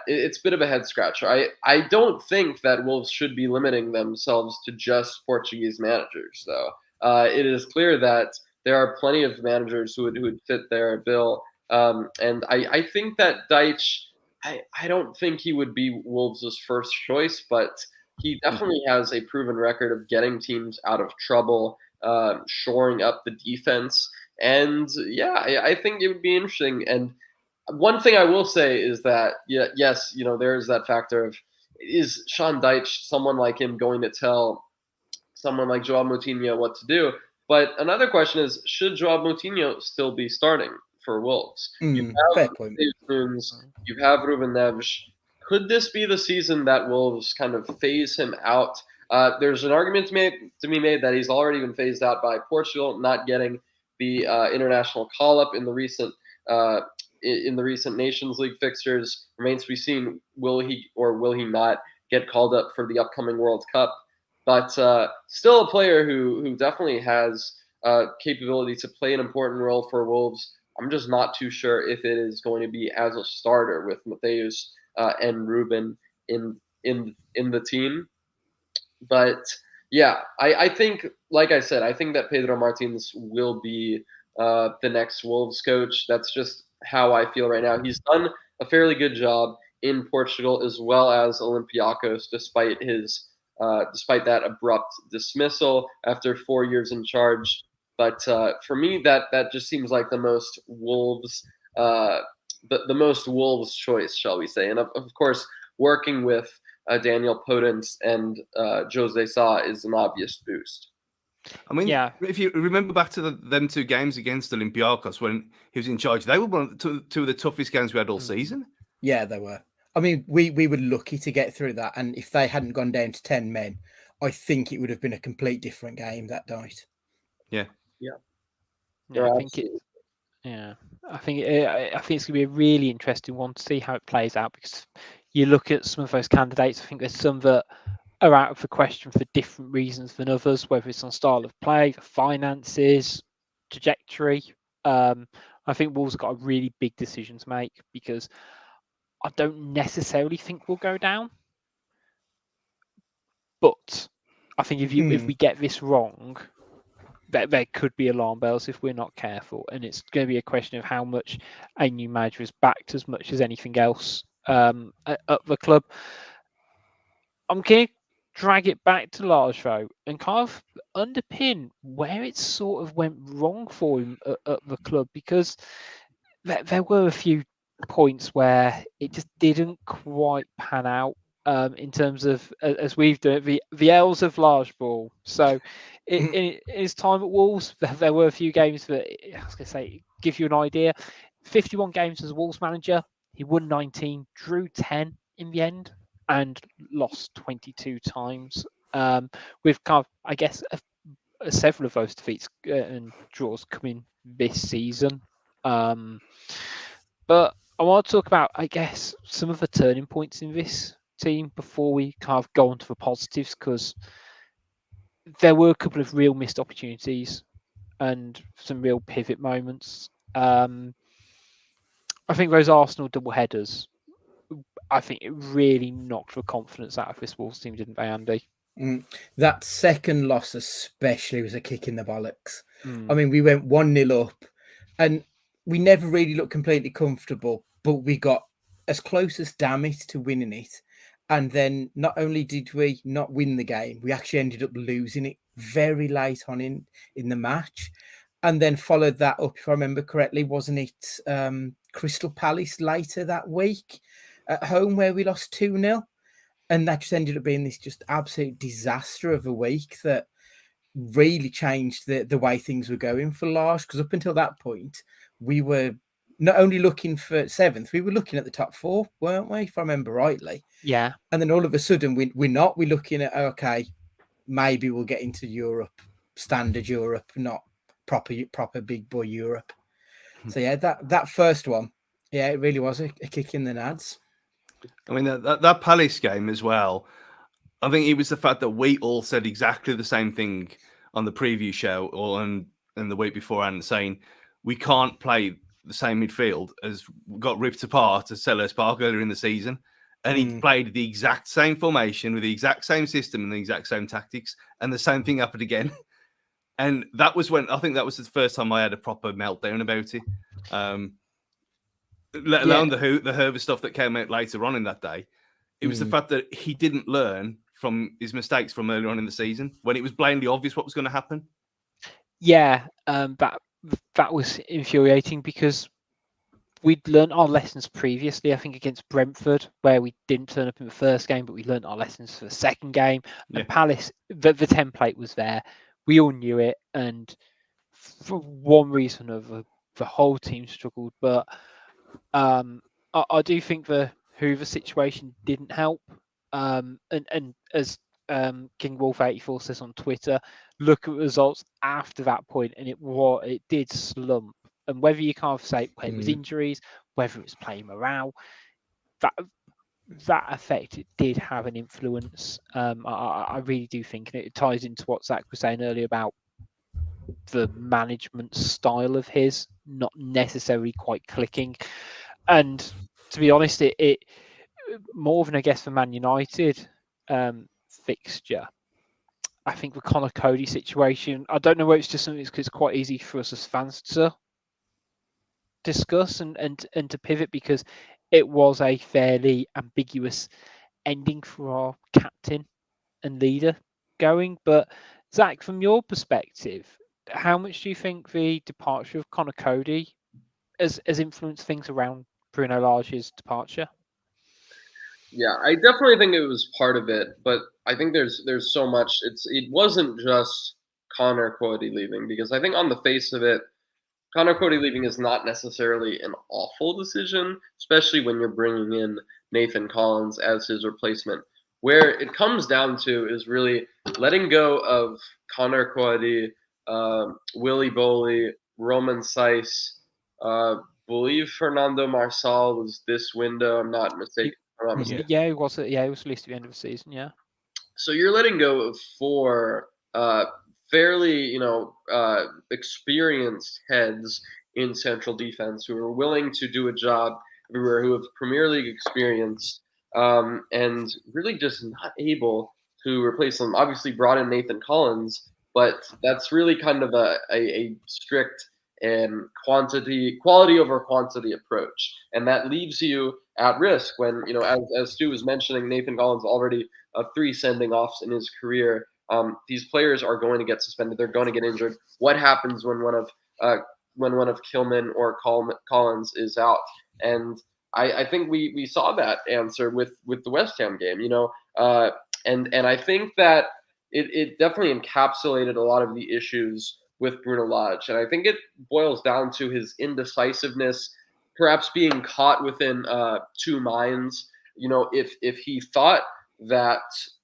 It's a bit of a head scratcher. I don't think that Wolves should be limiting themselves to just Portuguese managers, though. It is clear that there are plenty of managers who would fit their bill And I think that Dyche, I don't think he would be Wolves' first choice, but he definitely has a proven record of getting teams out of trouble, shoring up the defense. And yeah, I think it would be interesting. And one thing I will say is that, yes, there is that factor of, is Sean Dyche, someone like him, going to tell someone like Joao Moutinho what to do? But another question is, should Joao Moutinho still be starting for Wolves? You Fair have point. David Nunes, you have Ruben Neves. Could this be the season that Wolves kind of phase him out? There's an argument to be made that he's already been phased out by Portugal, not getting the international call-up in the recent Nations League fixtures. Remains to be seen, will he or will he not get called up for the upcoming World Cup? But still a player who definitely has capability to play an important role for Wolves. I'm just not too sure if it is going to be as a starter with Mateus and Ruben in the team. But yeah, I think, like I said, I think that Pedro Martins will be the next Wolves coach. That's just how I feel right now. He's done a fairly good job in Portugal as well as Olympiacos, despite that abrupt dismissal after 4 years in charge. But for me, that just seems like the most Wolves, the most Wolves choice, shall we say? And of course, working with Daniel Podence and Jose Sa is an obvious boost. I mean, Yeah. if you remember back to them 2 games against Olympiacos when he was in charge, they were one of two of the toughest games we had all season. Yeah, they were. I mean, we were lucky to get through that, and if they hadn't gone down to 10 men, I think it would have been a complete different game that night. Yeah. I think it. Yeah, I think it's going to be a really interesting one to see how it plays out, because you look at some of those candidates. I think there's some that are out of the question for different reasons than others, whether it's on style of play, finances, trajectory. I think Wolves have got a really big decision to make, because I don't necessarily think we'll go down, but I think if we get this wrong, there could be alarm bells if we're not careful, and it's going to be a question of how much a new manager is backed as much as anything else at the club. I'm going to drag it back to Lage, though, and kind of underpin where it sort of went wrong for him at the club, because there were a few points where it just didn't quite pan out. In terms of, as we've done it, the L's of Lage ball. So in his time at Wolves, there were a few games that, I was going to say, give you an idea. 51 games as a Wolves manager, he won 19, drew 10 in the end, and lost 22 times. With kind of, I guess, several of those defeats and draws coming this season. But I want to talk about, I guess, some of the turning points in this team before we kind of go on to the positives, because there were a couple of real missed opportunities and some real pivot moments. I think those Arsenal double headers, I think it really knocked the confidence out of this Wolves team, didn't they, Andy? That second loss especially was a kick in the bollocks. I mean, we went 1-0 up and we never really looked completely comfortable, but we got as close as damn it to winning it. And then not only did we not win the game, we actually ended up losing it very late on in the match. And then followed that up, if I remember correctly, wasn't it Crystal Palace later that week at home where we lost 2-0? And that just ended up being this just absolute disaster of a week that really changed the way things were going for Lage. Because up until that point, we were not only looking for 7th, we were looking at the top 4, weren't we? If I remember rightly. Yeah. And then all of a sudden, we're not. We're looking at, okay, maybe we'll get into Europe, standard Europe, not proper big boy Europe. So yeah, that first one, yeah, it really was a kick in the nads. I mean, that Palace game as well, I think it was the fact that we all said exactly the same thing on the preview show and the week beforehand, saying we can't play the same midfield as got ripped apart as Selhurst Park earlier in the season. And he played the exact same formation with the exact same system and the exact same tactics. And the same thing happened again. And that was when, I think that was the first time I had a proper meltdown about it. let alone the Herber stuff that came out later on in that day. It was the fact that he didn't learn from his mistakes from earlier on in the season when it was plainly obvious what was going to happen. Yeah, that was infuriating because we'd learned our lessons previously, I think, against Brentford, where we didn't turn up in the first game, but we learned our lessons for the second game. And Palace, the template was there. We all knew it. And for one reason or another, the whole team struggled. But I do think the Hoover situation didn't help. And as King Wolf 84 says on Twitter, look at results after that point, and it did slump. And whether you can't say it was injuries, whether it was playing morale, that effect it did have an influence. I really do think, and it ties into what Zach was saying earlier about the management style of his not necessarily quite clicking. And to be honest, it more than I guess the Man United fixture. I think the Connor Cody situation, I don't know whether it's just something that's quite easy for us as fans to discuss and to pivot, because it was a fairly ambiguous ending for our captain and leader going. But Zach, from your perspective, how much do you think the departure of Connor Cody has influenced things around Bruno Lage's departure? Yeah, I definitely think it was part of it, but I think there's so much. It wasn't just Connor Cody leaving, because I think on the face of it, Connor Cody leaving is not necessarily an awful decision, especially when you're bringing in Nathan Collins as his replacement. Where it comes down to is really letting go of Connor Cody, Willy Boley, Roman Saiz, believe Fernando Marsal was this window. I'm not mistaken. Yeah, it was. Yeah, it was released at the end of the season. Yeah. So you're letting go of four fairly, experienced heads in central defense who are willing to do a job everywhere, who have Premier League experience, and really just not able to replace them. Obviously, brought in Nathan Collins, but that's really kind of a strict and quality over quantity approach, and that leaves you at risk when, as Stu was mentioning, Nathan Collins already 3 sending offs in his career. These players are going to get suspended. They're going to get injured. What happens when one of Kilman or Collins is out? And I think we saw that answer with the West Ham game. And I think that it definitely encapsulated a lot of the issues with Bruno Lage. And I think it boils down to his indecisiveness, perhaps being caught within 2 minds. If he thought that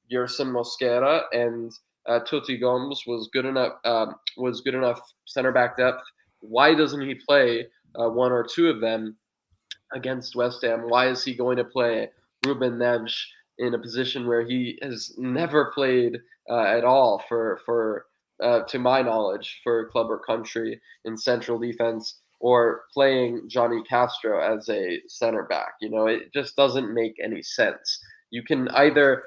Yerson Mosquera and Tuti Gomes was good enough center back depth, why doesn't he play 1 or 2 of them against West Ham? Why is he going to play Ruben Neves in a position where he has never played at all for to my knowledge, for club or country in central defense, or playing Johnny Castro as a center back? It just doesn't make any sense. You can either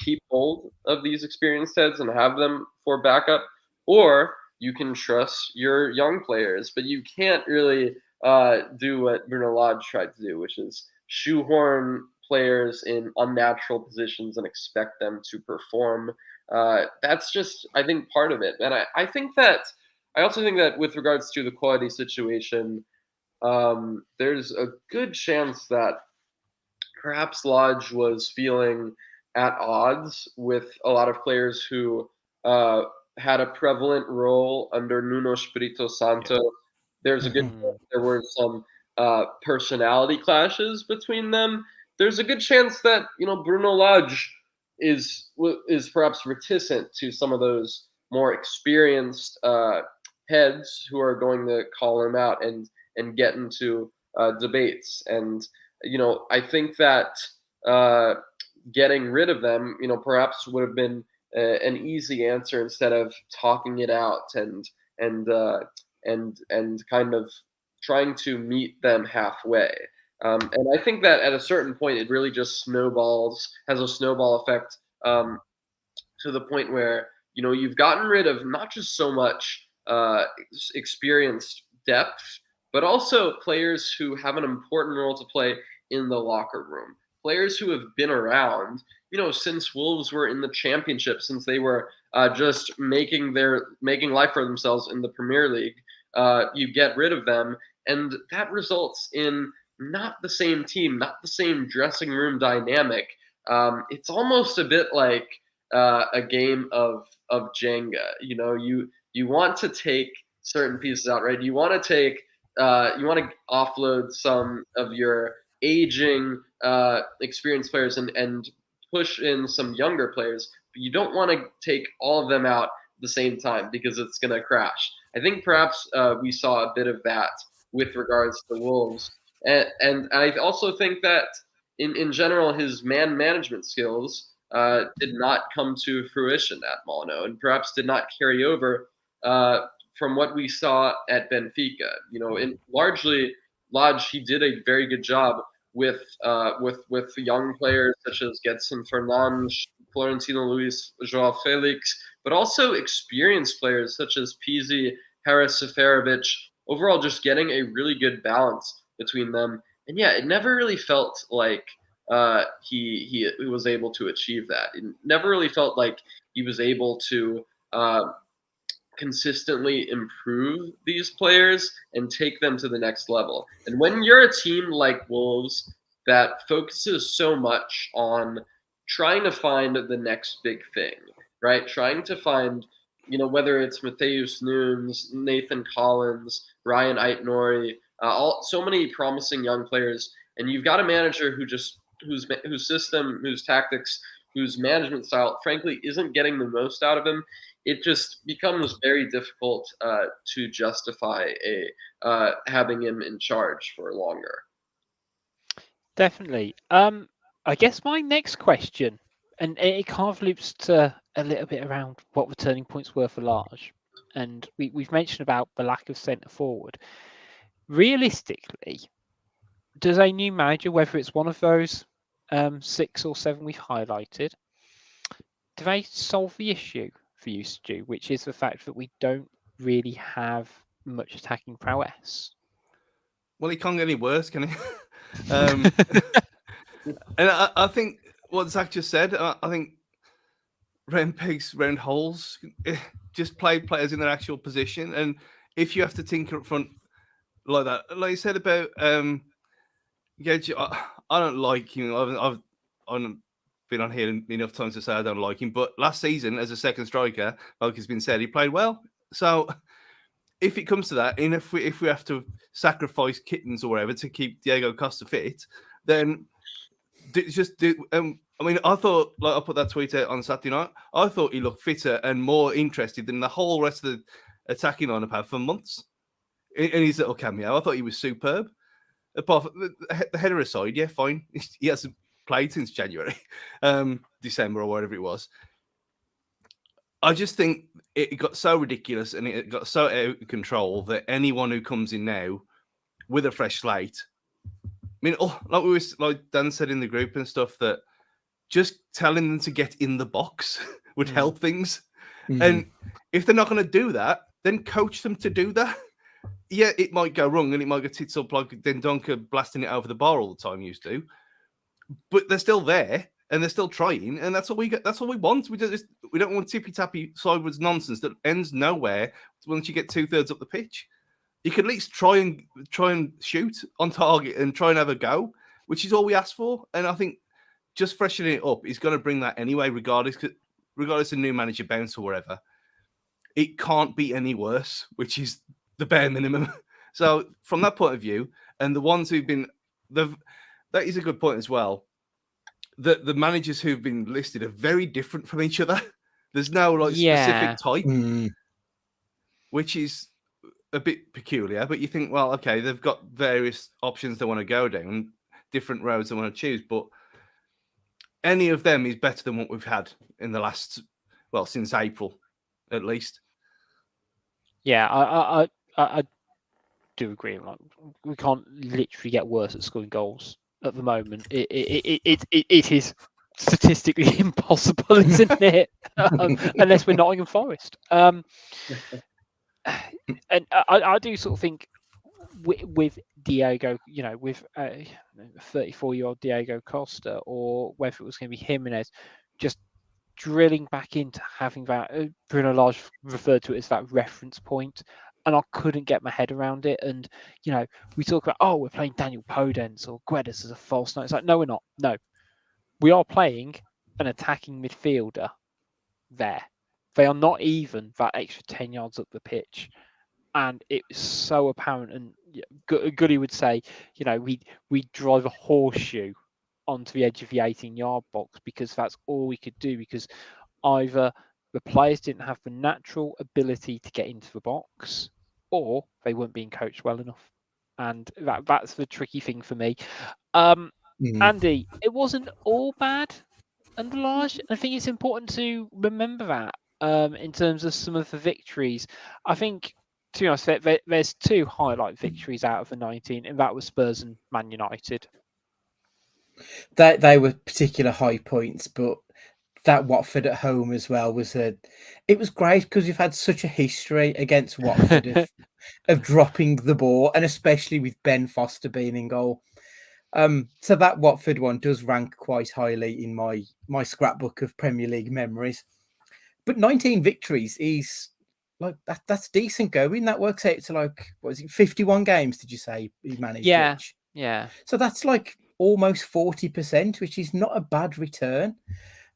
keep hold of these experienced heads and have them for backup, or you can trust your young players. But you can't really do what Bruno Lage tried to do, which is shoehorn players in unnatural positions and expect them to perform. That's just, I think, part of it. And I also think that with regards to the quality situation, there's a good chance that perhaps Lage was feeling at odds with a lot of players who had a prevalent role under Nuno Espirito Santo. There's a good chance there were some personality clashes between them. There's a good chance that Bruno Lage is perhaps reticent to some of those more experienced heads who are going to call him out and get into debates. And I think that getting rid of them, perhaps would have been an easy answer instead of talking it out and kind of trying to meet them halfway. And I think that at a certain point, it really just has a snowball effect to the point where you've gotten rid of not just so much experienced depth, but also players who have an important role to play in the locker room. Players who have been around, since Wolves were in the championship, since they were just making life for themselves in the Premier League. You get rid of them, and that results in not the same team, not the same dressing room dynamic. It's almost a bit like a game of Jenga. You want to take certain pieces out, right? You want to offload some of your aging, experienced players and push in some younger players, but you don't want to take all of them out at the same time because it's going to crash. I think perhaps we saw a bit of that with regards to Wolves. And I also think that in general, his man management skills did not come to fruition at Molyneux, and perhaps did not carry over from what we saw at Benfica. Largely, Lage, he did a very good job with young players such as Gedson Fernandes, Florentino Luis, Joao Felix, but also experienced players such as Pizzi, Haris Seferovic. Overall, just getting a really good balance between them. And yeah, it never really felt like he was able to achieve that. It never really felt like he was able to consistently improve these players and take them to the next level. And when you're a team like Wolves that focuses so much on trying to find the next big thing, right? Trying to find, whether it's Matheus Nunes, Nathan Collins, Ryan Aït-Nouri, so many promising young players, and you've got a manager whose system, whose tactics, whose management style, frankly, isn't getting the most out of him. It just becomes very difficult to justify having him in charge for longer. Definitely. I guess my next question, and it kind of loops to a little bit around what the turning points were for Lage, and we've mentioned about the lack of centre forward. Realistically, does a new manager, whether it's one of those 6 or 7 we've highlighted, do they solve the issue for you, Stu, which is the fact that we don't really have much attacking prowess? Well, he can't get any worse, can he? And I think what Zach just said, I think round pegs, round holes, just play players in their actual position. And if you have to tinker up front like that, like you said about Gedge, I don't like him. I've been on here enough times to say I don't like him. But last season, as a second striker, like has been said, he played well. So if it comes to that, and if we have to sacrifice kittens or whatever to keep Diego Costa fit, then just do. I mean, I thought, like I put that tweet out on Saturday night, I thought he looked fitter and more interested than the whole rest of the attacking lineup have for months. In his little cameo, I thought he was superb. Apart from the header aside, yeah, fine. He hasn't played since January, December or whatever it was. I just think it got so ridiculous and it got so out of control that anyone who comes in now with a fresh slate, I mean, like Dan said in the group and stuff, that just telling them to get in the box would help things. Mm-hmm. And if they're not going to do that, then coach them to do that. Yeah, it might go wrong and it might get tits up like Dendoncker blasting it over the bar all the time used to. But they're still there and they're still trying, and that's what we get. That's what we want. We don't want tippy tappy sideways nonsense that ends nowhere once you get 2/3 up the pitch. You can at least try and shoot on target and try and have a go, which is all we ask for. And I think just freshening it up is going to bring that anyway, regardless of new manager bounce or whatever. It can't be any worse, which is the bare minimum. So from that point of view, and the ones who've been, that is a good point as well. The managers who've been listed are very different from each other. There's no specific type, which is a bit peculiar. But you think, well, okay, they've got various options they want to go down, different roads they want to choose. But any of them is better than what we've had in the last, since April, at least. Yeah, I do agree. Like, we can't literally get worse at scoring goals at the moment. It is statistically impossible, isn't it? Unless we're Nottingham Forest. And I do sort of think with Diego, with 34-year-old Diego Costa, or whether it was going to be Jimenez, just drilling back into having that. Bruno Lage referred to it as that reference point, and I couldn't get my head around it. And we talk about, we're playing Daniel Podence or Guedes as a false nine. It's like, no, we're not. No, we are playing an attacking midfielder there. They are not even that extra 10 yards up the pitch. And it was so apparent. And Goody would say, we drive a horseshoe onto the edge of the 18-yard box because that's all we could do, because either the players didn't have the natural ability to get into the box or they weren't being coached well enough. And that's the tricky thing for me. Andy, it wasn't all bad under Lage. I think it's important to remember that in terms of some of the victories. I think, to be honest, there's two highlight victories out of the 19, and that was Spurs and Man United. They were particular high points, but that Watford at home as well was it was great because you've had such a history against Watford of dropping the ball, and especially with Ben Foster being in goal. So that Watford one does rank quite highly in my scrapbook of Premier League memories. But 19 victories is like that's decent going. That works out to like, what is it, 51 games, did you say he managed? Yeah. Rich? Yeah. So that's like almost 40%, which is not a bad return.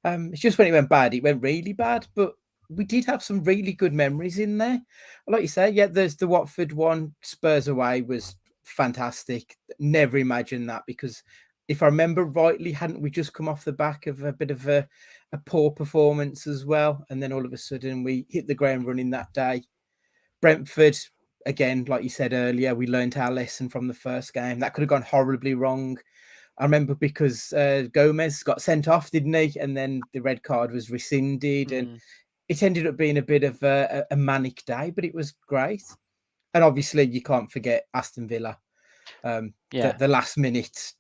It's just when it went bad, it went really bad. But we did have some really good memories in there. Like you say, yeah, there's the Watford one, Spurs away was fantastic. Never imagined that, because if I remember rightly, hadn't we just come off the back of a bit of a poor performance as well? And then all of a sudden we hit the ground running that day. Brentford, again, like you said earlier, we learned our lesson from the first game. That could have gone horribly wrong. I remember because Gomez got sent off, didn't he? And then the red card was rescinded, and it ended up being a bit of a manic day, but it was great. And obviously, you can't forget Aston Villa. The last minute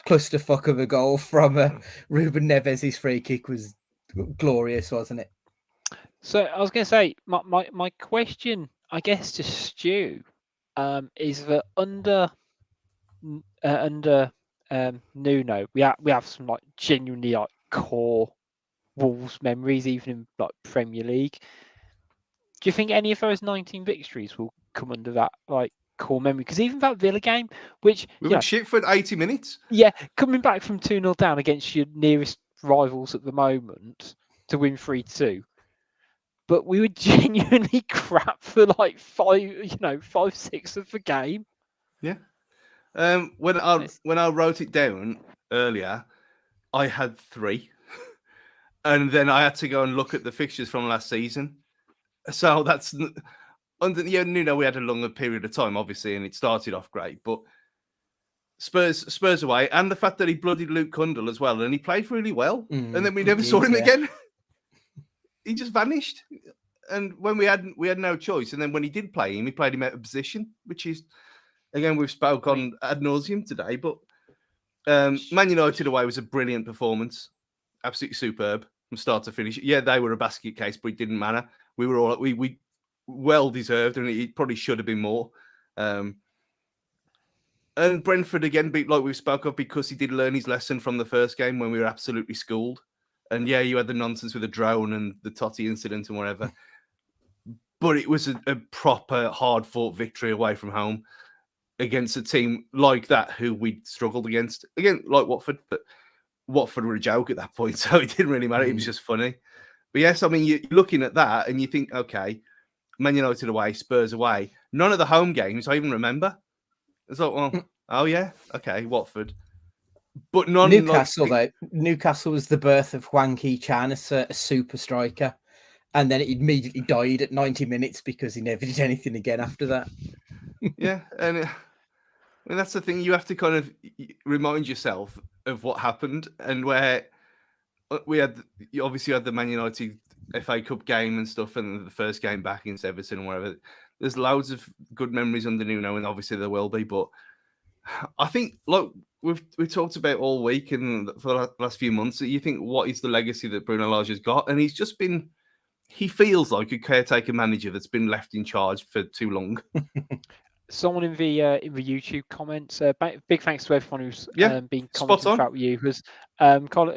clusterfuck of a goal from Ruben Neves' free kick was glorious, wasn't it? So I was going to say, my question, I guess, to Stu is that under Nuno, we have some like genuinely like core Wolves memories, even in like Premier League. Do you think any of those 19 victories will come under that like core memory? Because even that Villa game, which we went shit for 80 minutes. Yeah, coming back from 2-0 down against your nearest rivals at the moment to win 3-2. But we were genuinely crap for like 5-6 of the game. Yeah. When I wrote it down earlier, I had 3, and then I had to go and look at the fixtures from last season. So that's Nuno. We had a longer period of time, obviously, and it started off great. But Spurs away, and the fact that he bloodied Luke Cundle as well, and he played really well, and then we never saw him again. He just vanished. And when we had no choice, and then when he did play him, he played him out of position, which is, again, we've spoke on ad nauseum today. But Man United away was a brilliant performance, absolutely superb from start to finish. Yeah, they were a basket case, but it didn't matter. We were all we well deserved, and it probably should have been more. And Brentford again beat, like we spoke of, because he did learn his lesson from the first game when we were absolutely schooled. And yeah, you had the nonsense with the drone and the Totti incident and whatever. But it was a proper hard-fought victory away from home against a team like that who we struggled against. Again, like Watford, but Watford were a joke at that point, so it didn't really matter. It was just funny. But yes, I mean, you're looking at that and you think, okay, Man United away, Spurs away. None of the home games I even remember. It's like, well, oh yeah, okay, Watford. But none. Newcastle Newcastle was the birth of Hwang Hee-chan as a super striker, and then it immediately died at 90 minutes because he never did anything again after that. Yeah, and I mean, that's the thing. You have to kind of remind yourself of what happened, and where you obviously had the Man United FA Cup game and stuff, and the first game back against Everton and whatever. There's loads of good memories under Nuno, and obviously there will be. But I think, look, we've talked about all week and for the last few months that you think, what is the legacy that Bruno Lage has got? And he's just been. He feels like a caretaker manager that's been left in charge for too long. someone in the YouTube comments. Big thanks to everyone who's been spot commenting on. throughout the year. Was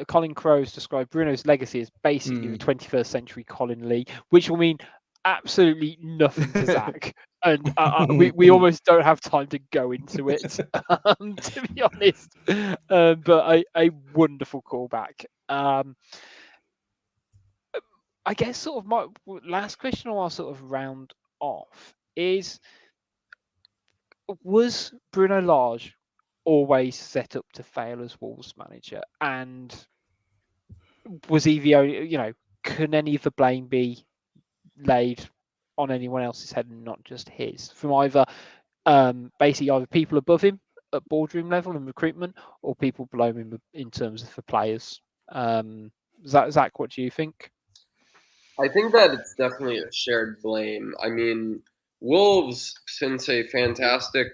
Colin Crowes described Bruno's legacy as basically the 21st century Colin Lee, which will mean absolutely nothing to Zach. And we almost don't have time to go into it, to be honest. But a wonderful callback. I guess sort of my last question I'll sort of round off is, was Bruno Lage always set up to fail as Wolves manager? And was he the only, can any of the blame be laid on anyone else's head and not just his? From either basically either people above him at boardroom level and recruitment, or people below him in terms of the players. Zach, what do you think? I think that it's definitely a shared blame. I mean, Wolves, since a fantastic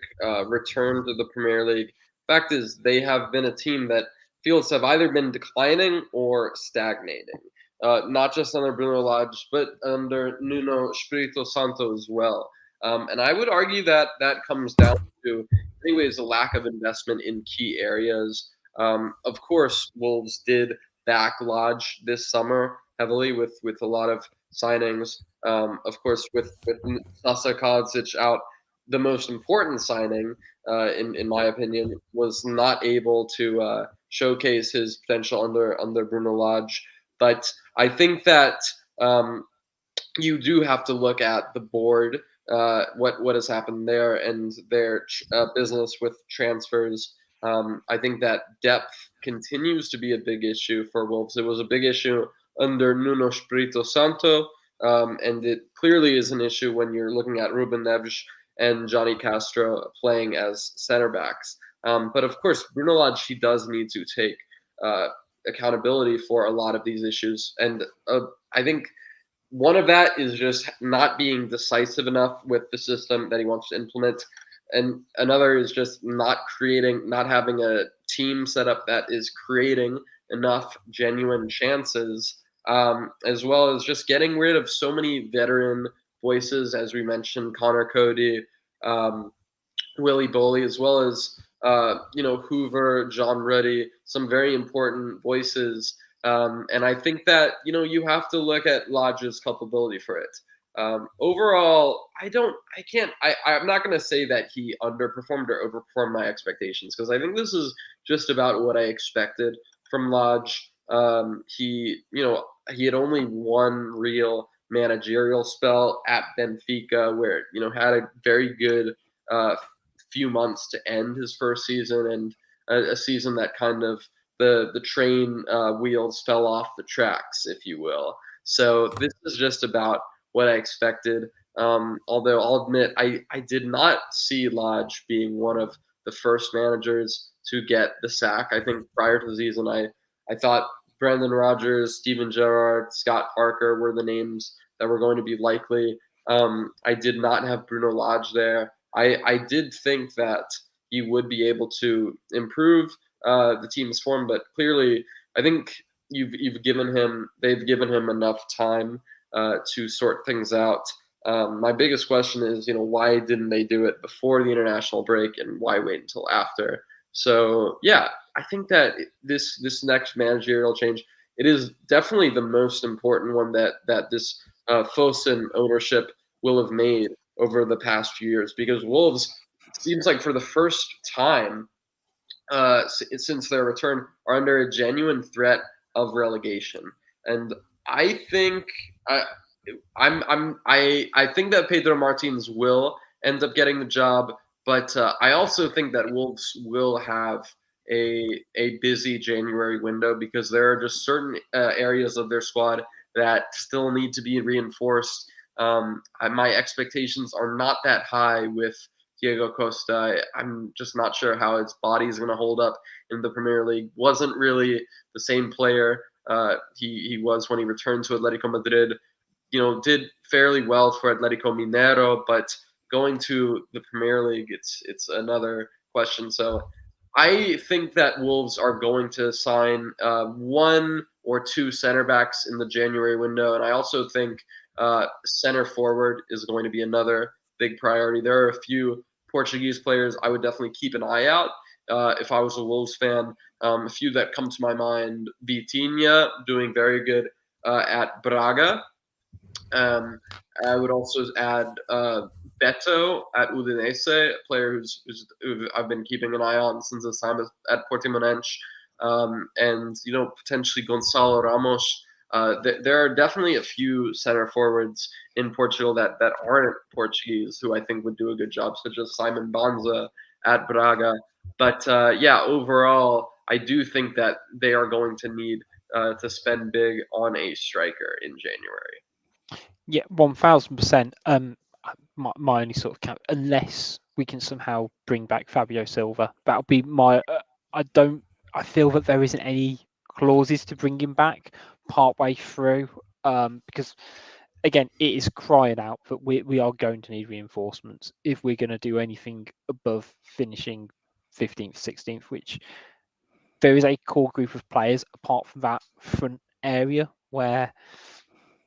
return to the Premier League, fact is they have been a team that feels have either been declining or stagnating. Not just under Bruno Lage, but under Nuno Espirito Santo as well. And I would argue that that comes down to, anyways, a lack of investment in key areas. Of course, Wolves did back Lage this summer heavily with a lot of signings. Of course, with Sasa Kadzic out, the most important signing, in my opinion, was not able to showcase his potential under Bruno Lage. But I think that you do have to look at the board, what has happened there, and their business with transfers. I think that depth continues to be a big issue for Wolves. It was a big issue under Nuno Espirito Santo, and it clearly is an issue when you're looking at Ruben Neves and Johnny Castro playing as center backs. But of course, Bruno Lage, he does need to take accountability for a lot of these issues. And I think one of that is just not being decisive enough with the system that he wants to implement. And another is just not having a team set up that is creating enough genuine chances, as well as just getting rid of so many veteran voices, as we mentioned, Connor Cody, Willie Boley, as well as Hoover, John Ruddy, some very important voices. And I think that you have to look at Lage's culpability for it. Overall, I'm not going to say that he underperformed or overperformed my expectations, because I think this is just about what I expected from Lage. He had only one real managerial spell at Benfica, where had a very good few months to end his first season, and a season that kind of the train wheels fell off the tracks, if you will. So this is just about what I expected. Although I'll admit, I did not see Lage being one of the first managers to get the sack. I think prior to the season, I thought Brendan Rodgers, Steven Gerrard, Scott Parker were the names that were going to be likely. I did not have Bruno Lage there. I did think that he would be able to improve the team's form, but clearly, I think they've given him enough time to sort things out. My biggest question is, why didn't they do it before the international break, and why wait until after? So yeah, I think that this next managerial change, it is definitely the most important one that this Fosun ownership will have made over the past few years, because Wolves, it seems like for the first time since their return, are under a genuine threat of relegation. And I think I think that Pedro Martins will end up getting the job, but I also think that Wolves will have a busy January window, because there are just certain areas of their squad that still need to be reinforced. My expectations are not that high with Diego Costa. I'm just not sure how his body is going to hold up in the Premier League. Wasn't really the same player he was when he returned to Atletico Madrid. Did fairly well for Atletico Mineiro, but going to the Premier League, it's another question. So I think that Wolves are going to sign one or two center backs in the January window, and I also think center forward is going to be another big priority. There are a few Portuguese players I would definitely keep an eye out if I was a Wolves fan. A few that come to my mind: Vitinha, doing very good at Braga. I would also add Beto at Udinese, a player who I've been keeping an eye on since his time at Portimonense, and potentially Gonçalo Ramos. There are definitely a few center forwards in Portugal that aren't Portuguese who I think would do a good job, such as Simon Banza at Braga. But overall, I do think that they are going to need to spend big on a striker in January. Yeah, 1000%. My only sort of count, unless we can somehow bring back Fabio Silva, that'll be my. I feel that there isn't any clauses to bring him back partway through, because again, it is crying out that we are going to need reinforcements if we're going to do anything above finishing 15th, 16th, which there is a core group of players apart from that front area where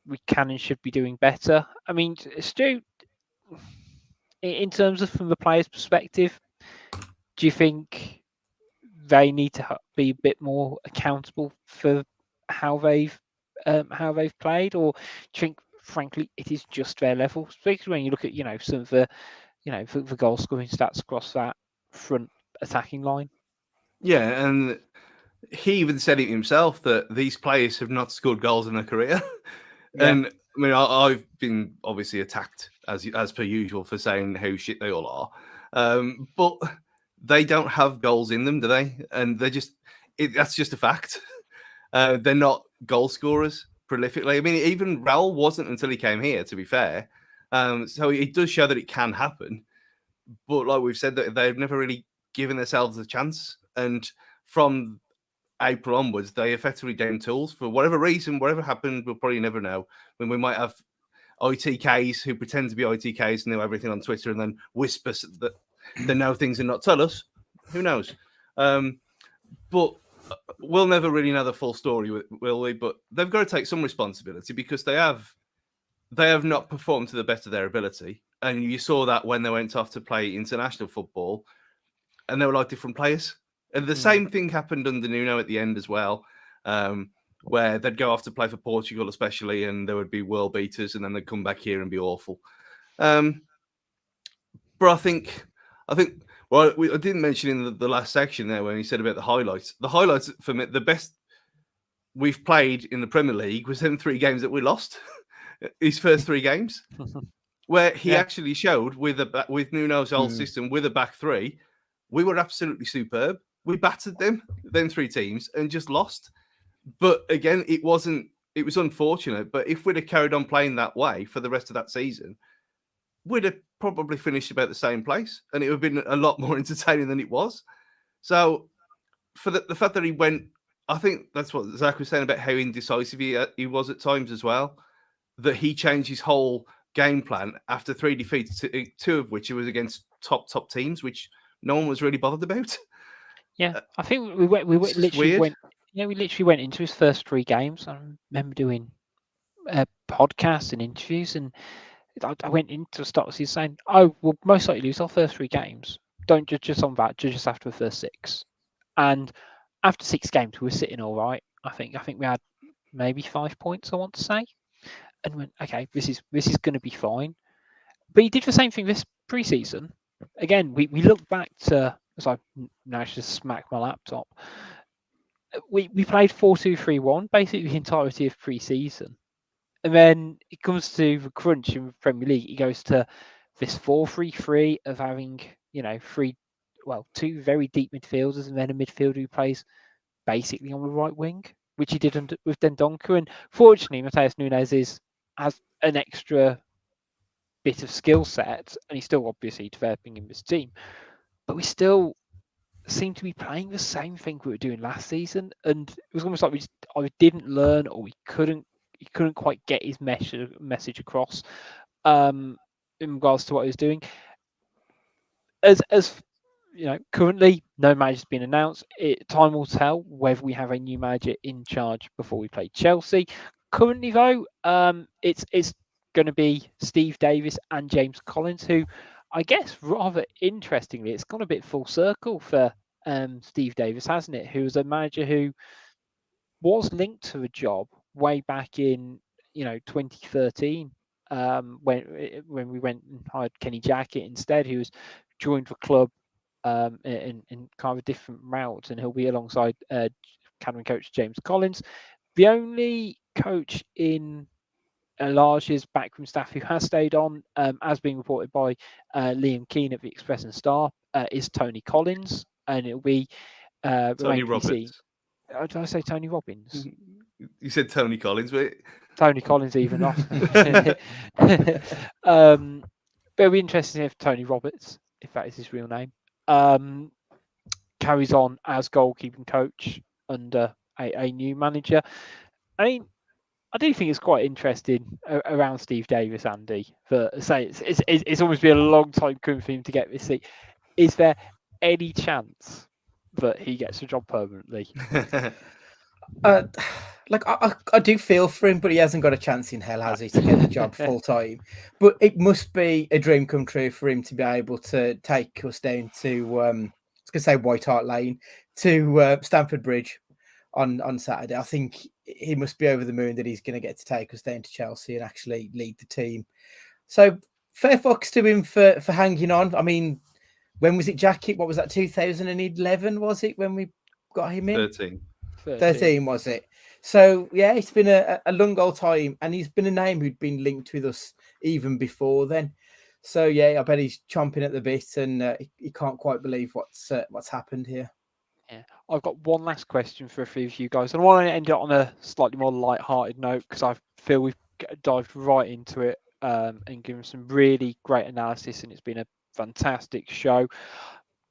we can and should be doing better. I mean, Stu, in terms of from the players' perspective, do you think they need to be a bit more accountable for how they've played, or do you think, frankly, it is just their level? Especially when you look at some of the the goal scoring stats across that front attacking line. Yeah, and he even said it himself that these players have not scored goals in their career. Yeah. And I mean, I've been obviously attacked as per usual for saying how shit they all are, but they don't have goals in them, do they? And they're that's just a fact. They're not goal scorers prolifically. I mean, even Raul wasn't until he came here, to be fair. So it does show that it can happen. But like we've said, that they've never really given themselves a chance. And from April onwards, they effectively down tools for whatever reason, whatever happened, we'll probably never know. When we might have ITKs who pretend to be ITKs and know everything on Twitter and then whisper that they know things and not tell us. Who knows? But we'll never really know the full story, will we? But they've got to take some responsibility because they have not performed to the best of their ability. And you saw that when they went off to play international football and they were like different players. And the same thing happened under Nuno at the end as well, where they'd go off to play for Portugal, especially, and there would be world beaters, and then they'd come back here and be awful. But I think, well, I didn't mention in the last section there when he said about the highlights. The highlights for me, the best we've played in the Premier League was them 3 games that we lost. His first 3 games, where he actually showed with Nuno's old system with a back 3, we were absolutely superb. We battered them 3 teams, and just lost. But again, it was unfortunate. But if we'd have carried on playing that way for the rest of that season, we'd have probably finished about the same place, and it would have been a lot more entertaining than it was. So for the fact that he went, I think that's what Zach was saying about how indecisive he was at times as well, that he changed his whole game plan after 3 defeats, 2 of which it was against top teams, which no one was really bothered about. Yeah, I think we literally went into his first 3 games. I remember doing podcasts and interviews, and I went into the start of the season saying, "Oh, we'll most likely lose our first 3 games. Don't judge us on that. Judge us after the first 6." And after 6 games, we were sitting all right. I think we had maybe 5 points, I want to say, and went, "Okay, this is going to be fine." But he did the same thing this preseason. Again, we look back to, as I managed to smack my laptop, we played 4-2-3-1 basically the entirety of pre-season, and then it comes to the crunch in the Premier League. It goes to this 4-3-3 of having 2 very deep midfielders and then a midfielder who plays basically on the right wing, which he did with Dendoncker. And fortunately, Mateus Nunes has an extra bit of skill set, and he's still obviously developing in this team, but we still seem to be playing the same thing we were doing last season, and it was almost like we either didn't learn or he couldn't quite get his message across in regards to what he was doing. As currently no manager's been announced. Time will tell whether we have a new manager in charge before we play Chelsea. Currently though, it's going to be Steve Davis and James Collins, who I guess rather interestingly, it's gone a bit full circle for Steve Davis, hasn't it? Who was a manager who was linked to a job way back in 2013 when we went and hired Kenny Jackett instead. He was joined the club in kind of a different route, and he'll be alongside academy coach James Collins. The only coach in Lage's backroom staff who has stayed on, as being reported by Liam Keane at the Express and Star, is Tony Collins, and it'll be Tony remain to be seen. Roberts. Did I say Tony Robbins? You said Tony Collins, but Tony Collins even off. But it'll be interesting if Tony Roberts, if that is his real name, carries on as goalkeeping coach under a new manager. I mean, I do think it's quite interesting around Steve Davis, Andy. But say it's almost been a long time coming for him to get this seat. Is there any chance that he gets a job permanently? I do feel for him, but he hasn't got a chance in hell, has he, to get the job full time? But it must be a dream come true for him to be able to take us down to I was going to say White Hart Lane to Stamford Bridge on Saturday. I think he must be over the moon that he's going to get to take us down to Chelsea and actually lead the team. So fair fucks to him for hanging on. I mean, when was it, Jackie? What was that? 2011 was it when we got him in? 13 was it? So yeah, it's been a long old time, and he's been a name who'd been linked with us even before then. So yeah, I bet he's chomping at the bit, and he can't quite believe what's happened here. Yeah, I've got one last question for a few of you guys, and I want to end it on a slightly more light-hearted note because I feel we've dived right into it and given some really great analysis, and it's been a fantastic show.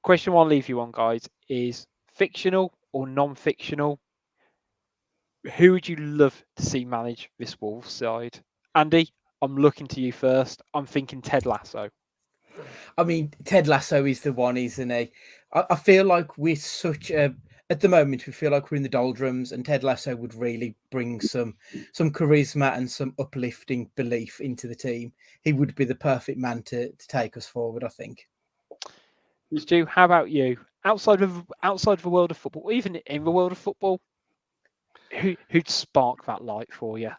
Question I want to leave you on, guys, is fictional or non-fictional? Who would you love to see manage this Wolves side? Andy, I'm looking to you first. I'm thinking Ted Lasso. I mean, Ted Lasso is the one, isn't he? I feel like we're at the moment, we feel like we're in the doldrums, and Ted Lasso would really bring some charisma and some uplifting belief into the team. He would be the perfect man to take us forward, I think. Stu, how about you? Outside of the world of football, even in the world of football, who'd spark that light for you?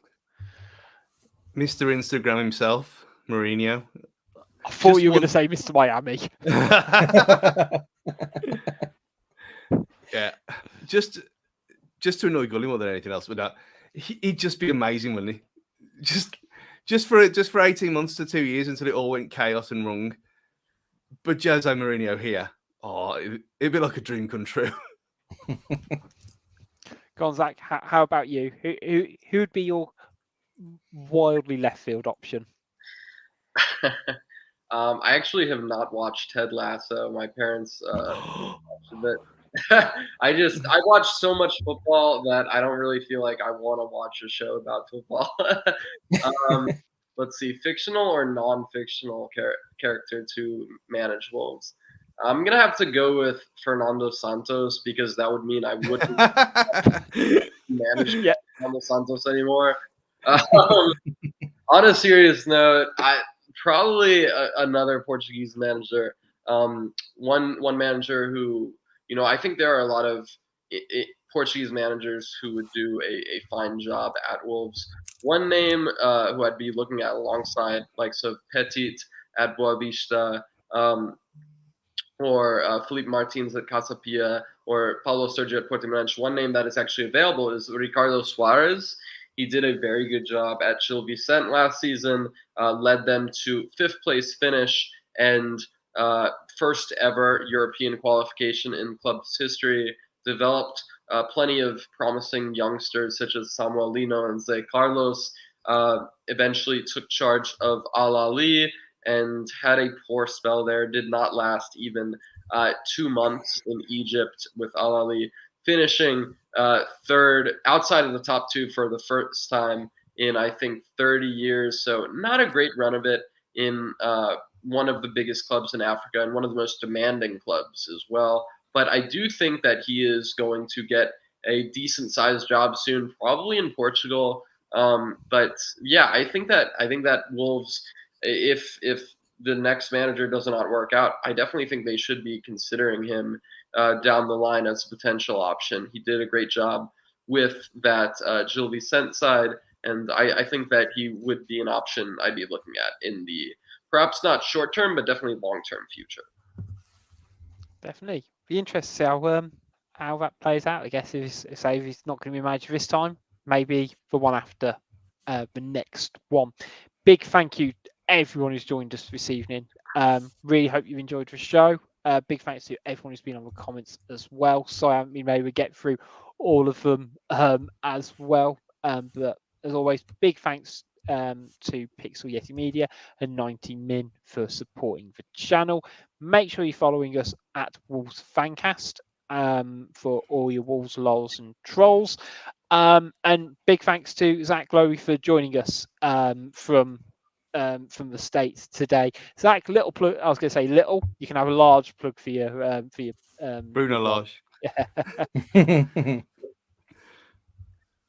Mr. Instagram himself, Mourinho. I thought you were going to say Mr. Miami. Yeah, just to annoy Gully more than anything else, but he'd just be amazing, wouldn't he? Just for 18 months to 2 years until it all went chaos and wrong. But Jose Mourinho here, it'd be like a dream come true. Go on, Zach. How about you? Who would be your wildly left field option? I actually have not watched Ted Lasso. My parents watched a bit. I watch so much football that I don't really feel like I want to watch a show about football. Let's see, fictional or non-fictional character to manage Wolves. I'm gonna have to go with Fernando Santos because that would mean I wouldn't manage Fernando Santos anymore. On a serious note, probably another Portuguese manager. One manager who, I think there are a lot of Portuguese managers who would do a fine job at Wolves. One name who I'd be looking at alongside likes of Petit at Boavista, or Felipe Martins at Casa Pia, or Paulo Sergio at Portimonense. One name that is actually available is Ricardo Suarez. He did a very good job at Gil Vicente last season, led them to 5th place finish and first ever European qualification in club's history, developed plenty of promising youngsters such as Samuel Lino and Zé Carlos, eventually took charge of Al Ahly and had a poor spell there, did not last even 2 months in Egypt with Al Ahly, finishing third outside of the top 2 for the first time in, I think, 30 years. So not a great run of it in one of the biggest clubs in Africa and one of the most demanding clubs as well. But I do think that he is going to get a decent-sized job soon, probably in Portugal. But yeah, I think that Wolves, if the next manager does not work out, I definitely think they should be considering him down the line as a potential option. He did a great job with that Gil Vicente side, and I think that he would be an option I'd be looking at in the perhaps not short term, but definitely long term future. Definitely be interested to see how that plays out. I guess if he's not going to be manager this time, maybe the one after the next one. Big thank you to everyone who's joined us this evening. Really hope you've enjoyed the show. Big thanks to everyone who's been on the comments as well. So I haven't been able to get through all of them as well. But as always, big thanks to Pixel Yeti Media and 90 Min for supporting the channel. Make sure you're following us at Wolves Fancast for all your Wolves lols and trolls. And big thanks to Zach Lowy for joining us from the States today. Zach, little plug. I was going to say little. You can have a large plug for your Bruno Lage.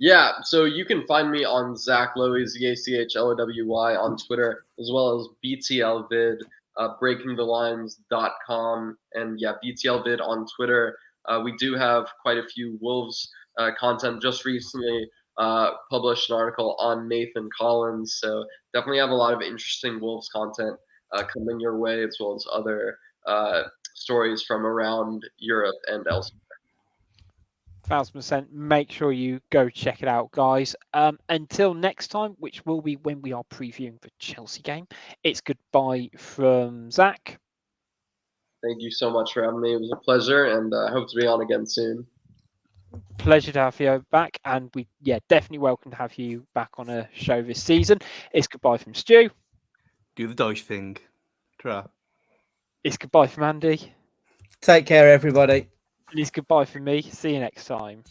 Yeah, so you can find me on Zach Lowy, ZACHLOWY on Twitter, as well as BTLvid, breakingthelines.com, and yeah, BTLvid on Twitter. We do have quite a few Wolves content. Just recently published an article on Nathan Collins, so definitely have a lot of interesting Wolves content coming your way, as well as other stories from around Europe and elsewhere. 1000%. Make sure you go check it out, guys. Until next time, which will be when we are previewing the Chelsea game, it's goodbye from Zach. Thank you so much for having me. It was a pleasure, and I hope to be on again soon. Pleasure to have you back, and we definitely welcome to have you back on a show this season. It's goodbye from Stu. Do the Dyche thing. Try. It's goodbye from Andy. Take care, everybody. And it's goodbye from me. See you next time.